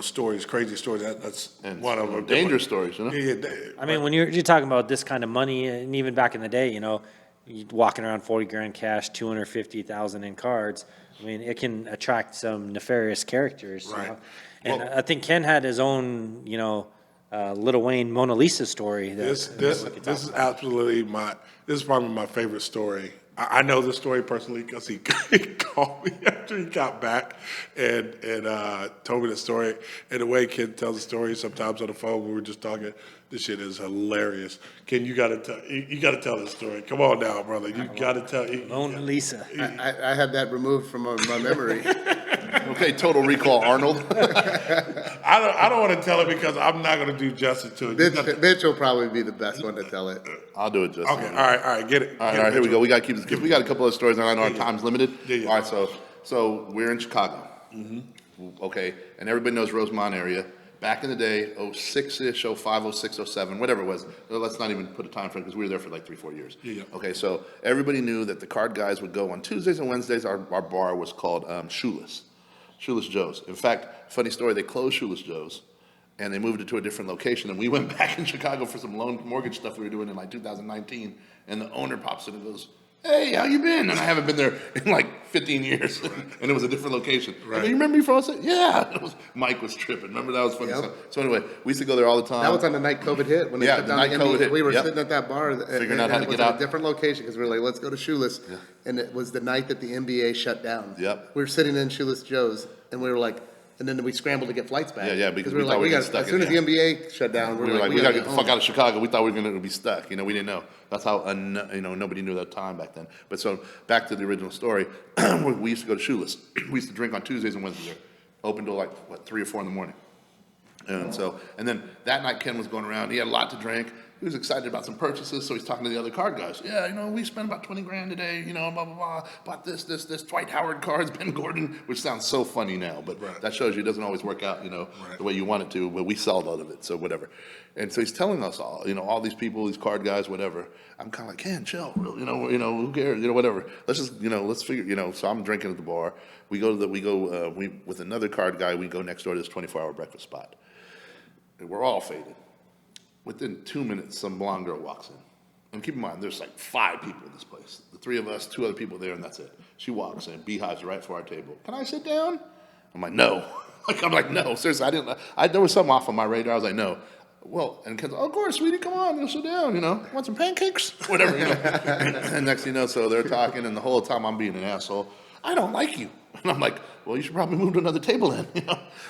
stories, crazy stories. That's And one of them. dangerous stories, Yeah. I mean, when you're talking about this kind of money, and even back in the day, you walking around $40,000 cash, $250,000 in cards. I mean, it can attract some nefarious characters. Right. And I think Ken had his own, Little Wayne Mona Lisa story. This is absolutely this is probably my favorite story. I know this story personally because he called me after he got back and told me the story. And the way Ken tells the story sometimes on the phone, we were just talking. This shit is hilarious. Ken, you gotta tell this story. Come on now, brother. You gotta tell. Mona Lisa. I had that removed from my memory. Okay, Total Recall Arnold. I don't want to tell it because I'm not going to do justice to it. Mitch will probably be the best one to tell it. I'll do it, Justin. Okay, all right, get it. All right, here we go. We got to keep this because we got a couple of stories, and I know our time's limited. Yeah. All right, so we're in Chicago. Okay, and everybody knows Rosemont area. Back in the day, 06-ish, 05, 06, 07, whatever it was. Let's not even put a time frame because we were there for like 3-4 years. Yeah. Okay, so everybody knew that the card guys would go on Tuesdays and Wednesdays. Our bar was called Shoeless Joe's. In fact, funny story, they closed Shoeless Joe's and they moved it to a different location. And we went back in Chicago for some loan mortgage stuff we were doing in like 2019. And the owner pops in and goes, hey, how you been? And I haven't been there in like 15 years. And it was a different location. Right. You remember me from us? Yeah. Mike was tripping. Remember that was funny. Yep. So anyway, we used to go there all the time. That was on the night COVID hit. When they shut the down night COVID hit. We were Yep. sitting at that bar. Figuring out how to it was get out. a different location because we were like, let's go to Shoeless. And it was the night that the NBA shut down. Yep. We were sitting in Shoeless Joe's and we were like, And then we scrambled to get flights back. Yeah, because we were we like, thought we got as stuck soon as the NBA shut down, we were like, we gotta gotta get the fuck out of Chicago. We thought we were gonna be stuck. We didn't know. That's how nobody knew that time back then. But so back to the original story, we used to go to Shoeless. We used to drink on Tuesdays and Wednesdays. Open till like 3 or 4 in the morning. And then that night Ken was going around. He had a lot to drink. He was excited about some purchases, so he's talking to the other card guys. Yeah, we spent about 20 grand today, blah, blah, blah. Bought this, Dwight Howard cards, Ben Gordon, which sounds so funny now, but that shows you it doesn't always work out, the way you want it to, but we sold out of it, so whatever. And so he's telling us all these people, these card guys, whatever. I'm kind of like, Ken, chill, who cares, whatever. Let's just, let's figure, so I'm drinking at the bar. We with another card guy, we go next door to this 24-hour breakfast spot. And we're all faded. Within 2 minutes, some blonde girl walks in. And keep in mind, there's like 5 people in this place. The 3 of us, 2 other people there, and that's it. She walks in, beehives right for our table. Can I sit down? I'm like, no. I'm like, no, seriously, there was something off on my radar. I was like, no. Well, and Ken's like, oh, of course, sweetie, come on, sit down, want some pancakes? Whatever, And next thing you know, so they're talking, and the whole time I'm being an asshole. I don't like you. And I'm like, well, you should probably move to another table then,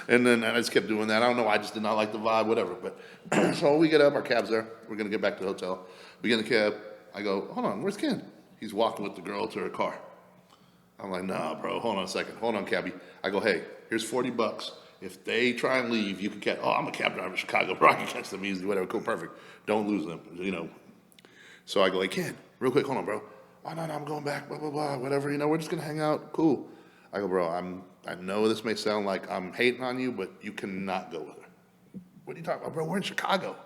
And then I just kept doing that. I don't know. I just did not like the vibe, whatever. But so we get up. Our cab's there. We're going to get back to the hotel. We get in the cab. I go, hold on. Where's Ken? He's walking with the girl to her car. I'm like, nah, bro. Hold on a second. Hold on, cabbie. I go, hey, here's $40. If they try and leave, you can catch. Oh, I'm a cab driver in Chicago, bro. I can catch them easy, whatever. Cool, perfect. Don't lose them, So I go, hey, Ken, real quick. Hold on, bro. Oh, no, I'm going back, blah, blah, blah, whatever. We're just going to hang out. Cool. I go, bro, I know this may sound like I'm hating on you, but you cannot go with her. What are you talking about, bro? We're in Chicago.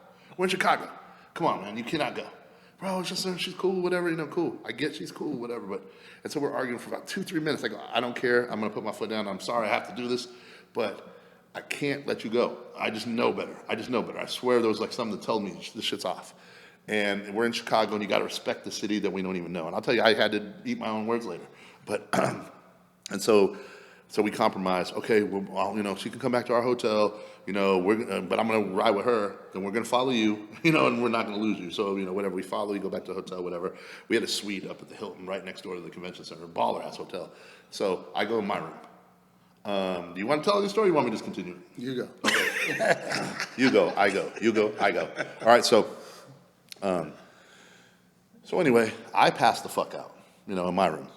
Come on, man, you cannot go. Bro, it's just, she's cool, whatever, cool. I get she's cool, whatever, and so we're arguing for about 2-3 minutes. I go, I don't care. I'm going to put my foot down. I'm sorry I have to do this, but I can't let you go. I just know better. I swear there was like something that told me this shit's off. And we're in Chicago, and you got to respect the city that we don't even know. And I'll tell you, I had to eat my own words later. But and so we compromised. Okay, well, she can come back to our hotel. But I'm going to ride with her. Then we're going to follow you. And we're not going to lose you. So whatever, we follow you, go back to the hotel, whatever. We had a suite up at the Hilton, right next door to the convention center, baller ass hotel. So I go in my room. Do you want to tell the story? Or you want me to just continue? You go. Okay. You go. I go. You go. I go. All right. So anyway, I passed the fuck out, in my room.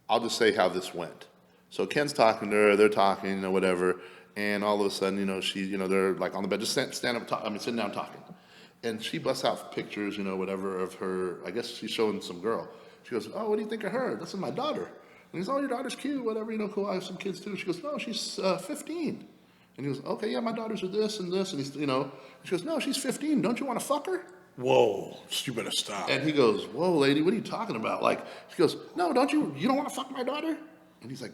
I'll just say how this went. So Ken's talking to her, they're talking, whatever, and all of a sudden, she, they're like on the bed, just sitting down talking. And she busts out pictures, whatever, of her, I guess she's showing some girl. She goes, oh, what do you think of her? This is my daughter. And he's, oh, your daughter's cute, whatever, cool, I have some kids too. She goes, no, she's 15. And he goes, okay, yeah, my daughters are this and this. And he's, she goes, no, she's 15. Don't you want to fuck her? Whoa, you better stop. And he goes, whoa, lady, what are you talking about? Like, she goes, no, you don't want to fuck my daughter? And he's like,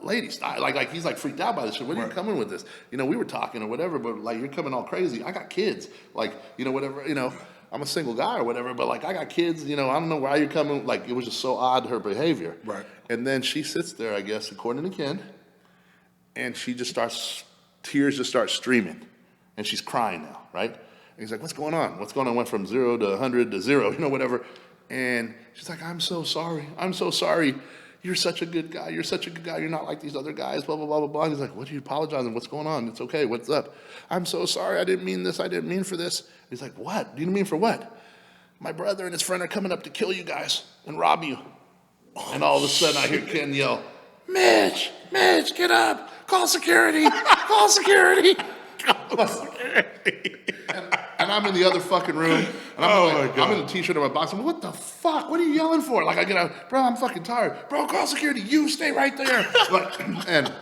lady, stop. Like he's like freaked out by this shit. When are you coming with this? We were talking or whatever, but like, you're coming all crazy. I got kids. Like, whatever, I'm a single guy or whatever, but like, I got kids, I don't know why you're coming. Like, it was just so odd, her behavior. Right. And then she sits there, I guess, according to Ken, and she just tears just start streaming. And she's crying now, right? And he's like, what's going on? What's going on? Went from 0 to 100 to 0, whatever. And she's like, I'm so sorry. You're such a good guy. You're not like these other guys, blah, blah, blah, blah, blah. And he's like, what are you apologizing? What's going on? It's okay. What's up? I'm so sorry. I didn't mean this. I didn't mean for this. And he's like, what? You didn't mean for what? My brother and his friend are coming up to kill you guys and rob you. And all of a sudden I hear Ken yell, Mitch, get up. Call security. Call security. And I'm in the other fucking room, and I'm in a t-shirt in my box. I'm like, what the fuck? What are you yelling for? Like, I get out, bro, I'm fucking tired. Bro, call security. You stay right there. And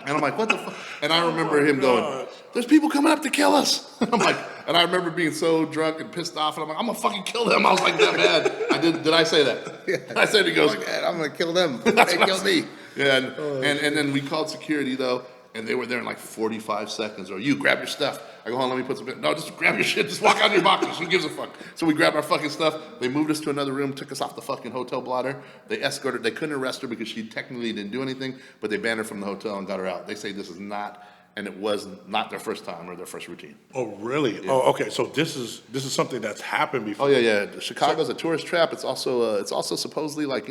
I'm like, what the fuck? And I remember him going, there's people coming up to kill us. I'm like, and I remember being so drunk and pissed off, and I'm like, I'm gonna fucking kill them. I was like that mad. Did I say that? Yeah. I said, he goes, I'm gonna kill them. They killed me. Yeah, and then we called security though. And they were there in like 45 seconds. Or you grab your stuff. I go, hold on, let me put some. No, just grab your shit. Just walk out of your boxes. Who gives a fuck? So we grabbed our fucking stuff. They moved us to another room, took us off the fucking hotel blotter. They escorted. They couldn't arrest her because she technically didn't do anything, but they banned her from the hotel and got her out. They say this is not and it was not their first time or their first routine. Oh, really? Yeah. Oh, okay. So this is something that's happened before. Oh yeah. Chicago's a tourist trap. It's also supposedly like,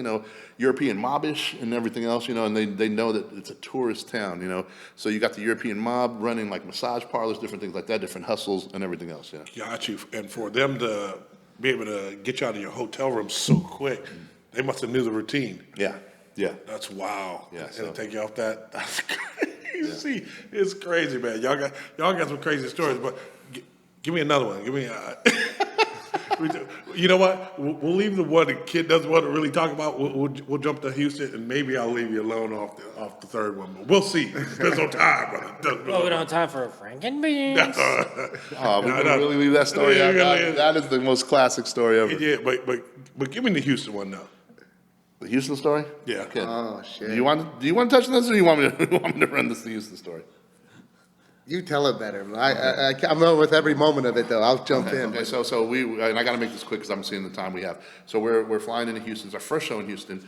European mobbish and everything else, and they know that it's a tourist town, So you got the European mob running like massage parlors, different things like that, different hustles and everything else. Yeah. Got you. And for them to be able to get you out of your hotel room so quick, they must have knew the routine. Yeah. Yeah. That's wow. Yeah. And So to take you off that. That's crazy. Yeah. It's crazy, man. Y'all got some crazy stories, but give me another one. Give me. You know what? We'll leave the one the kid doesn't want to really talk about. We'll jump to Houston, and maybe I'll leave you alone off the third one. But we'll see. Depends on time, brother. Well, we don't have time for Frankenbeans. we can really leave that story out. That is the most classic story ever. Yeah, but give me the Houston one now. The Houston story? Yeah. Okay. Oh, shit. Do you want to touch on this, or do you want me to run this Houston story? You tell it better. I'm not with every moment of it, though. I'll jump in. Okay, so we, and I got to make this quick because I'm seeing the time we have. So we're flying into Houston. It's our first show in Houston.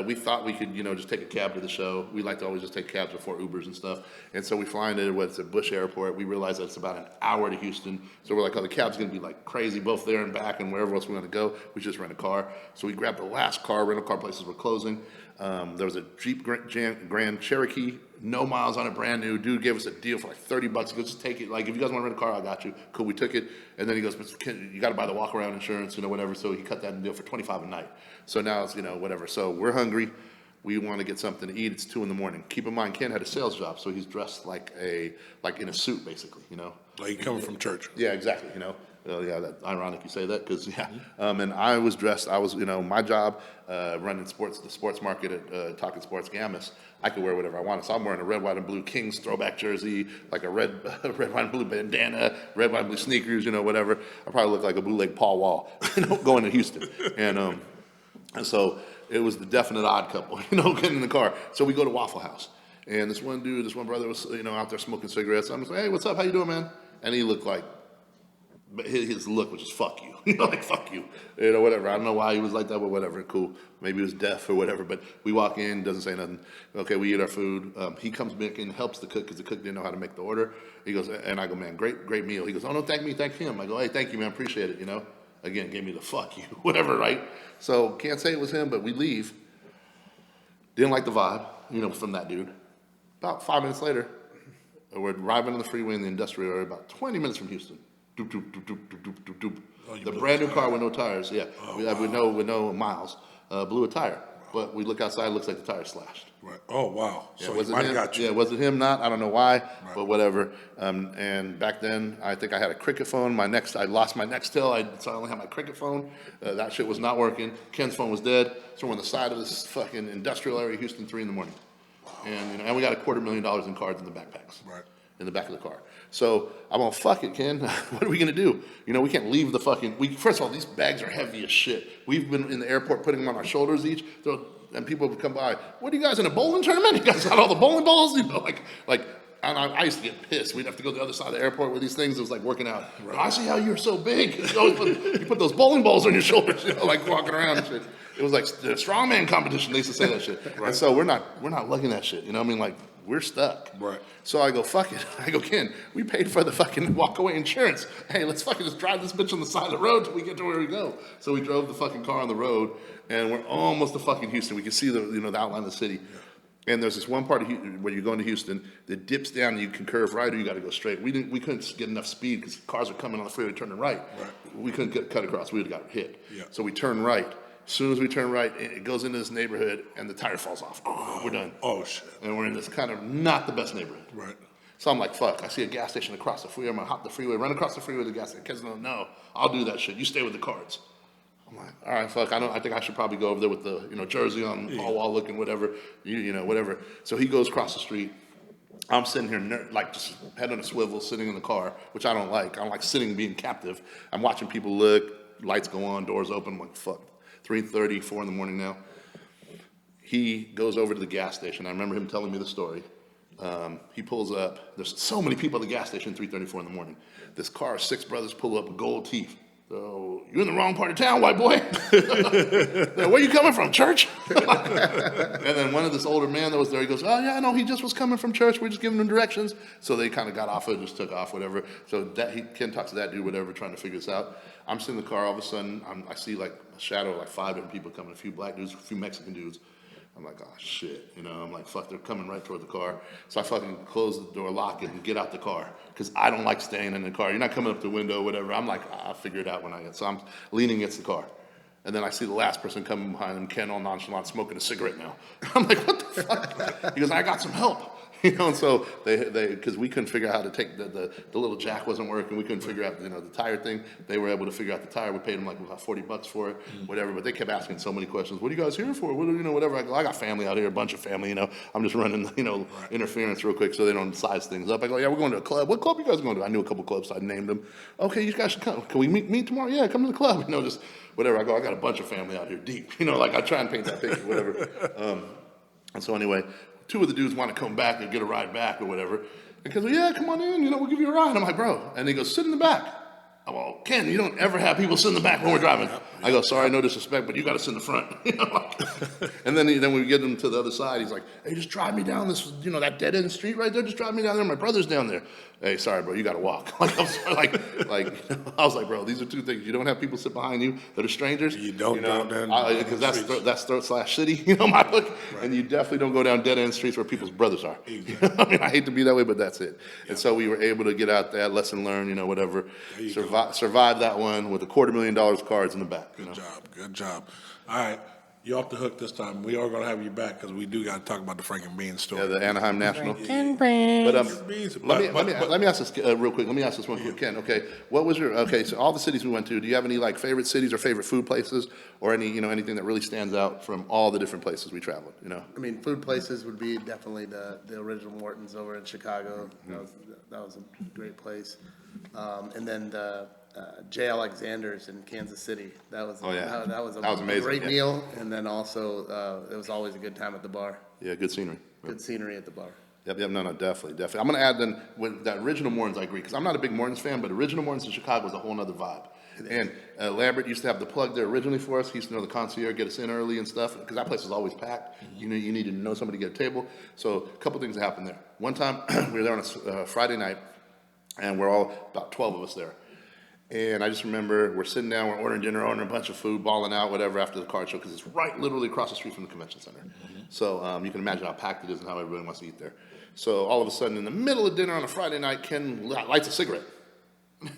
We thought we could, just take a cab to the show. We like to always just take cabs before Ubers and stuff. And so we fly into what's at Bush Airport. We realize that it's about an hour to Houston. So we're like, oh, the cab's going to be like crazy, both there and back, and wherever else we want to go. We just rent a car. So we grabbed the last car. Rental car places were closing. There was a Jeep Grand Cherokee, no miles on it, brand new. Dude gave us a deal for like $30. He goes, just take it. Like, if you guys want to rent a car, I got you. Cool, we took it. And then he goes, but you got to buy the walk-around insurance, whatever. So he cut that deal for $25 a night. So now it's, whatever. So we're hungry. We want to get something to eat. It's 2 a.m. Keep in mind, Ken had a sales job, so he's dressed like in a suit, basically, Like coming from church. Yeah, exactly, yeah, that's ironic you say that because, and I was dressed, my job running the sports market at Talking Sports Gammas, I could wear whatever I wanted. So I'm wearing a red, white, and blue Kings throwback jersey, like a red, white, and blue bandana, red, white, and blue sneakers, whatever. I probably look like a bootleg Paul Wall, going to Houston. And so it was the definite odd couple, getting in the car. So we go to Waffle House. And this one brother was, out there smoking cigarettes. I'm just like, hey, what's up? How you doing, man? And he looked like, but his look was just fuck you, like fuck you, whatever. I don't know why he was like that, but whatever, cool. Maybe he was deaf or whatever. But we walk in, doesn't say nothing. Okay, we eat our food. He comes back and helps the cook because the cook didn't know how to make the order. He goes, and I go, man, great meal. He goes, oh no, thank me, thank him. I go, hey, thank you, man, appreciate it. Again, gave me the fuck you, whatever, right? So can't say it was him, but we leave. Didn't like the vibe, from that dude. About 5 minutes later, we're driving on the freeway in the industrial area, about 20 minutes from Houston. Doop, doop, doop, doop, doop, doop, doop, doop. Oh, the brand new car with no tires, yeah. With no miles. Blew a tire. But we look outside, it looks like the tire slashed. Right. Oh, wow. Yeah, So was he it might him? have got you. Yeah, was it him? Not. I don't know why, Right. but whatever. And back then, I think I had a cricket phone. I lost my Nextel. So I only had my cricket phone. That shit was not working. Ken's phone was dead. So we're on the side of this fucking industrial area, Houston, 3 a.m. And and we got $250,000 in cards in the backpacks. Right. In the back of the car. So I'm all, fuck it, Ken. What are we gonna do? We can't leave the fucking. First of all, these bags are heavy as shit. We've been in the airport putting them on our shoulders each. And people would come by. What are you guys in a bowling tournament? You guys got all the bowling balls? Like. And I used to get pissed. We'd have to go to the other side of the airport with these things. It was like working out. Right. I see how you're so big. You put those bowling balls on your shoulders, like walking around and shit. It was like the strongman competition. They used to say that shit. Right. And so we're not lugging that shit. We're stuck. Right. So I go, fuck it. I go, Ken, we paid for the fucking walk-away insurance. Hey, let's fucking just drive this bitch on the side of the road till we get to where we go. So we drove the fucking car on the road, and we're almost to fucking Houston. We can see the outline of the city. Yeah. And there's this one part of where you're going to Houston that dips down and you can curve right or you got to go straight. We couldn't get enough speed because cars were coming on the freeway turning right. We couldn't cut across. We would have got hit. Yeah. So we turn right. As soon as we turn right, it goes into this neighborhood and the tire falls off. We're done. Oh, shit. And we're in this kind of not the best neighborhood. Right. So I'm like, fuck, I see a gas station across the freeway. I'm going to hop the freeway, run across the freeway to the gas station. Kids don't know. I'll do that shit. You stay with the cards. I'm like, all right, fuck. I think I should probably go over there with the jersey on, Paul Wall looking, whatever, whatever. So he goes across the street. I'm sitting here just head on a swivel, sitting in the car, which I don't like. I don't like sitting, being captive. I'm watching people look, lights go on, doors open. I'm like, fuck. 3:30, 4 a.m. now. He goes over to the gas station. I remember him telling me the story. He pulls up. There's so many people at the gas station, 3:30, 4 a.m. This car, 6 brothers pull up, gold teeth. So, you're in the wrong part of town, white boy. Where you coming from, church? And then one of this older man that was there, he goes, oh, yeah, no, he just was coming from church. We're just giving him directions. So they kind of got off it, just took off, whatever. So Ken talks to that dude, whatever, trying to figure this out. I'm sitting in the car, all of a sudden, I see like a shadow of like 5 different people coming, a few black dudes, a few Mexican dudes. I'm like, oh, shit, I'm like, fuck, they're coming right toward the car. So I fucking close the door, lock it, and get out the car, because I don't like staying in the car. You're not coming up the window, whatever. I'm like, I'll figure it out when I get. So I'm leaning against the car. And then I see the last person coming behind him, Ken, all nonchalant, smoking a cigarette now. I'm like, what the fuck? He goes, I got some help. And so because we couldn't figure out how to take the little jack wasn't working, we couldn't figure out, the tire thing. They were able to figure out the tire. We paid them like about $40 for it, whatever. But they kept asking so many questions. What are you guys here for? Whatever. I go, I got family out here, a bunch of family, I'm just running, interference real quick so they don't size things up. I go, yeah, we're going to a club. What club you guys going to? I knew a couple clubs, so I named them. Okay, you guys should come. Can we meet tomorrow? Yeah, come to the club. Just whatever. I go, I got a bunch of family out here deep. Like I try and paint that picture, whatever. And so anyway, 2 of the dudes want to come back and get a ride back or whatever. And Ken's like, yeah, come on in, we'll give you a ride. I'm like, bro. And he goes, sit in the back. I'm like, well, Ken, you don't ever have people sit in the back when we're driving. I go, sorry, no disrespect, but you got to sit in the front. And then we get him to the other side. He's like, hey, just drive me down this, that dead end street right there. Just drive me down there. My brother's down there. Hey, sorry, bro, you got to walk. I was like, bro, these are 2 things. You don't have people sit behind you that are strangers. You don't go down because that's third/city, my book. Right. And you definitely don't go down dead end streets where people's brothers are. Exactly. I hate to be that way, but that's it. Yeah. And so we were able to get out that lesson learned, whatever. Survive that one with $250,000 cards in the back. Good job. All right. You're off the hook this time. We are going to have you back because we do got to talk about the Frank Beans story. Yeah, the Anaheim National. Ken But Let me ask this real quick. Let me ask this one quick, Ken. Okay, what was so all the cities we went to, do you have any like favorite cities or favorite food places or any, anything that really stands out from all the different places we traveled, I mean, food places would be definitely the original Morton's over in Chicago. That was a great place. And then the J. Alexander's in Kansas City. That was amazing. Great meal, and then also it was always a good time at the bar. Yeah, good scenery. Good scenery at the bar. Yep, no, definitely. I'm going to add then, with that original Morton's, I agree, because I'm not a big Morton's fan, but original Morton's in Chicago is a whole nother vibe. And Lambert used to have the plug there originally for us. He used to know the concierge, get us in early and stuff, because that place was always packed. You needed to know somebody to get a table. So a couple things happened there. One time, we were there on a Friday night, and we're all about 12 of us there. And I just remember we're sitting down, we're ordering dinner, ordering a bunch of food, balling out, whatever, after the card show, because it's literally across the street from the convention center. So you can imagine how packed it is and how everybody wants to eat there. So all of a sudden, in the middle of dinner on a Friday night, Ken lights a cigarette.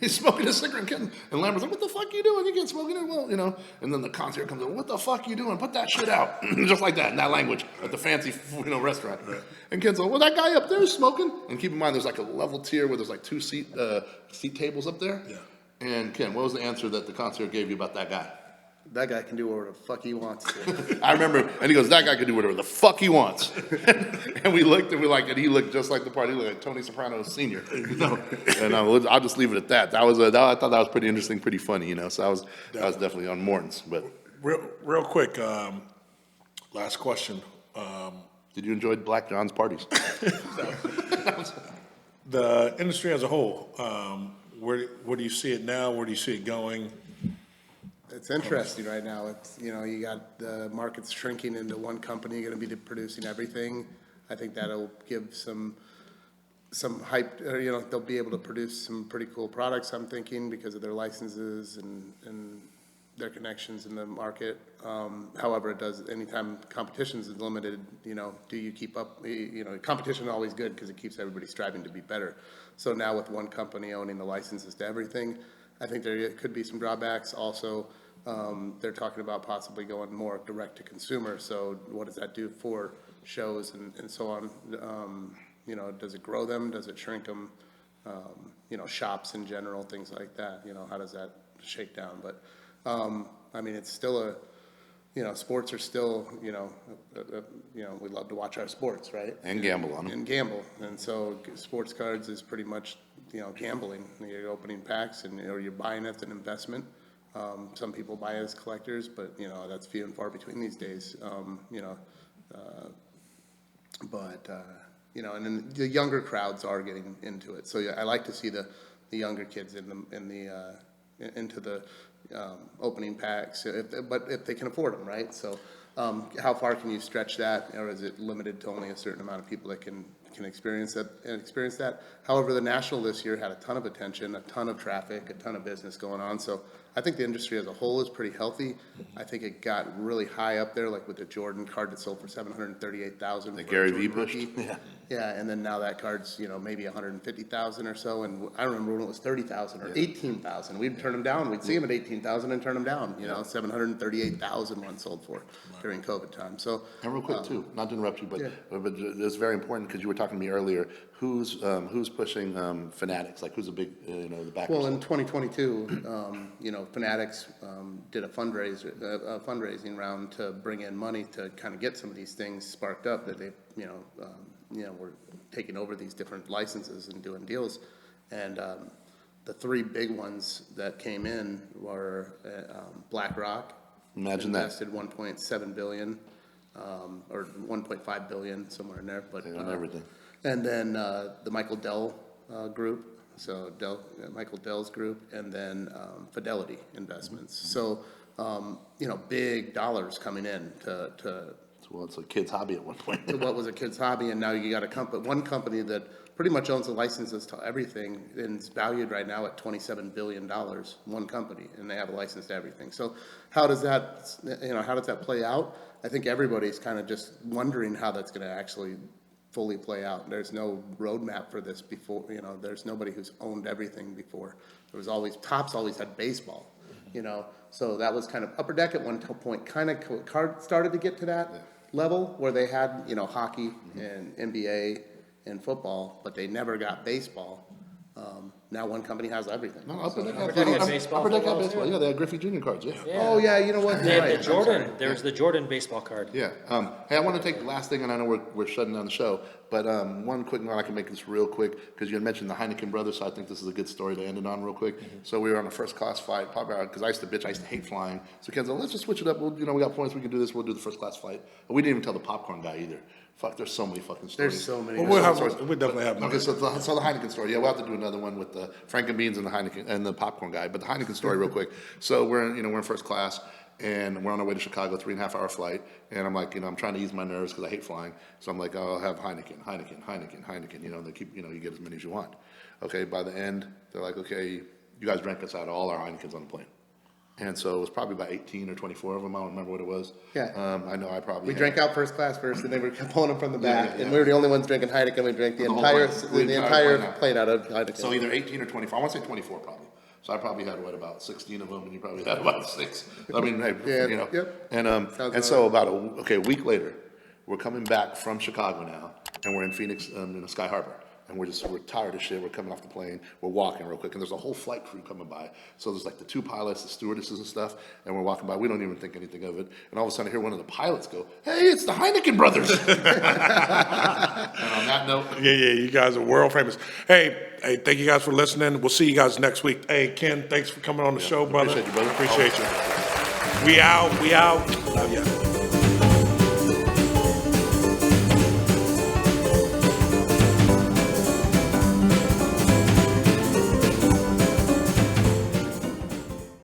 He's smoking a cigarette, and Lambert's like, what the fuck are you doing? You can't smoke it? Well, and then the concierge comes in, what the fuck are you doing? Put that shit out. Just like that, in that language, at the fancy, restaurant. And Ken's like, well, that guy up there is smoking. And keep in mind, there's like a level tier where there's like 2 seat tables up there. Yeah. And Ken, what was the answer that the concierge gave you about that guy? That guy can do whatever the fuck he wants to. I remember, and he goes, that guy can do whatever the fuck he wants. And we looked, and he looked just like the part. He looked like Tony Soprano Sr. And I'll just leave it at that. I thought that was pretty interesting, pretty funny, So I was definitely on Morton's. But real quick, last question. Did you enjoy Black John's parties? The industry as a whole, where do you see it now? Where do you see it going? It's interesting right now. It's, you got the market's shrinking into one company going to be producing everything. I think that'll give some hype, they'll be able to produce some pretty cool products, I'm thinking, because of their licenses and their connections in the market. However, it does, anytime competition is limited, do you keep up? Competition is always good because it keeps everybody striving to be better. So now with one company owning the licenses to everything, I think there could be some drawbacks. Also, they're talking about possibly going more direct to consumer. So what does that do for shows and so on? Does it grow them? Does it shrink them? Shops in general, things like that. How does that shake down? But I mean, it's still sports are still, we love to watch our sports, right? And gamble on them. And gamble. And so sports cards is pretty much, gambling. You're opening packs and, you're buying it as an investment. Some people buy as collectors, but, that's few and far between these days. And then the younger crowds are getting into it. So yeah, I like to see the younger kids in into the opening packs, but if they can afford them, right? So how far can you stretch that, or is it limited to only a certain amount of people that can experience that? However, the National this year had a ton of attention, a ton of traffic, a ton of business going on. So I think the industry as a whole is pretty healthy. I think it got really high up there, like with the Jordan card that sold for $738,000. The Gary Vee push? Yeah. Yeah, and then now that card's, maybe 150,000 or so, and I don't remember when it was 30,000 or 18,000. We'd turn them down. We'd see them at 18,000 and turn them down. 738,000 one sold for during COVID time. So. And real quick too, not to interrupt you, but it's very important because you were talking to me earlier. Who's pushing Fanatics? Like who's a big the backers? Well, in 2022, Fanatics did a fundraising round to bring in money to kind of get some of these things sparked up that they were taking over these different licenses and doing deals, and the three big ones that came in were BlackRock. Imagine that. Invested 1.7 billion or 1.5 billion, somewhere in there, but on everything. And then the Michael Dell group, so Michael Dell's group, and then Fidelity Investments. So big dollars coming in to Well, it's a kid's hobby at one point. to what was a kid's hobby, and now you got one company that pretty much owns the licenses to everything, and it's valued right now at $27 billion, one company, and they have a license to everything. So how does that play out? I think everybody's kind of just wondering how that's going to actually fully play out. There's no roadmap for this before, there's nobody who's owned everything before. There was always, Topps always had baseball, so that was kind of Upper Deck at one point, kind of started to get to that level where they had, hockey and NBA and football, but they never got baseball. Now one company has everything. No, Upper Deck Upper Deck had baseball, Upper Deck had football, baseball. too. Yeah, they had Griffey Jr. cards. Yeah. Oh, yeah, you know what? They You're had right. the Jordan. I'm sorry. There was the Jordan baseball card. Yeah. Hey, I want to take the last thing, and I know we're shutting down the show, but one quick note, I can make this real quick, because you had mentioned the Heineken brothers, so I think this is a good story to end it on real quick. So we were on a first class flight, because I used to hate flying. So Ken said, let's just switch it up. We got points, we can do this, we'll do the first class flight. But we didn't even tell the popcorn guy either. Fuck, there's so many fucking stories. There's so many. Well, we'll definitely have more. Okay, so the Heineken story. Yeah, we'll have to do another one with the Frankenbeans and the Heineken and the popcorn guy. But the Heineken story, real quick. So we're in first class, and we're on our way to Chicago, 3.5 hour flight. And I'm like, I'm trying to ease my nerves because I hate flying. So I'm like, I'll have Heineken. They keep, you get as many as you want. Okay, by the end, they're like, okay, you guys drank us out of all our Heinekens on the plane. And so it was probably about 18 or 24 of them. I don't remember what it was. Yeah. I know I probably We had- drank out first class first, and they were pulling them from the back, yeah. and we were the only ones drinking Heineken. We drank the whole entire plane. the The entire entire plate out of Heineken. So either 18 or 24. I want to say 24 probably. So I probably had about 16 of them, and you probably had about 6. I mean, hey, Yeah, yep. And so about a week later, we're coming back from Chicago now, and we're in Phoenix, Sky Harbor. And we're tired of shit. We're coming off the plane. We're walking real quick, and there's a whole flight crew coming by. So there's like the 2 pilots, the stewardesses and stuff, and we're walking by. We don't even think anything of it. And all of a sudden, I hear one of the pilots go, "Hey, it's the Heineken brothers." And on that note, Yeah, you guys are world famous. Hey, thank you guys for listening. We'll see you guys next week. Hey, Ken, thanks for coming on the show, brother. appreciate you, brother. Appreciate you. We out. Love ya.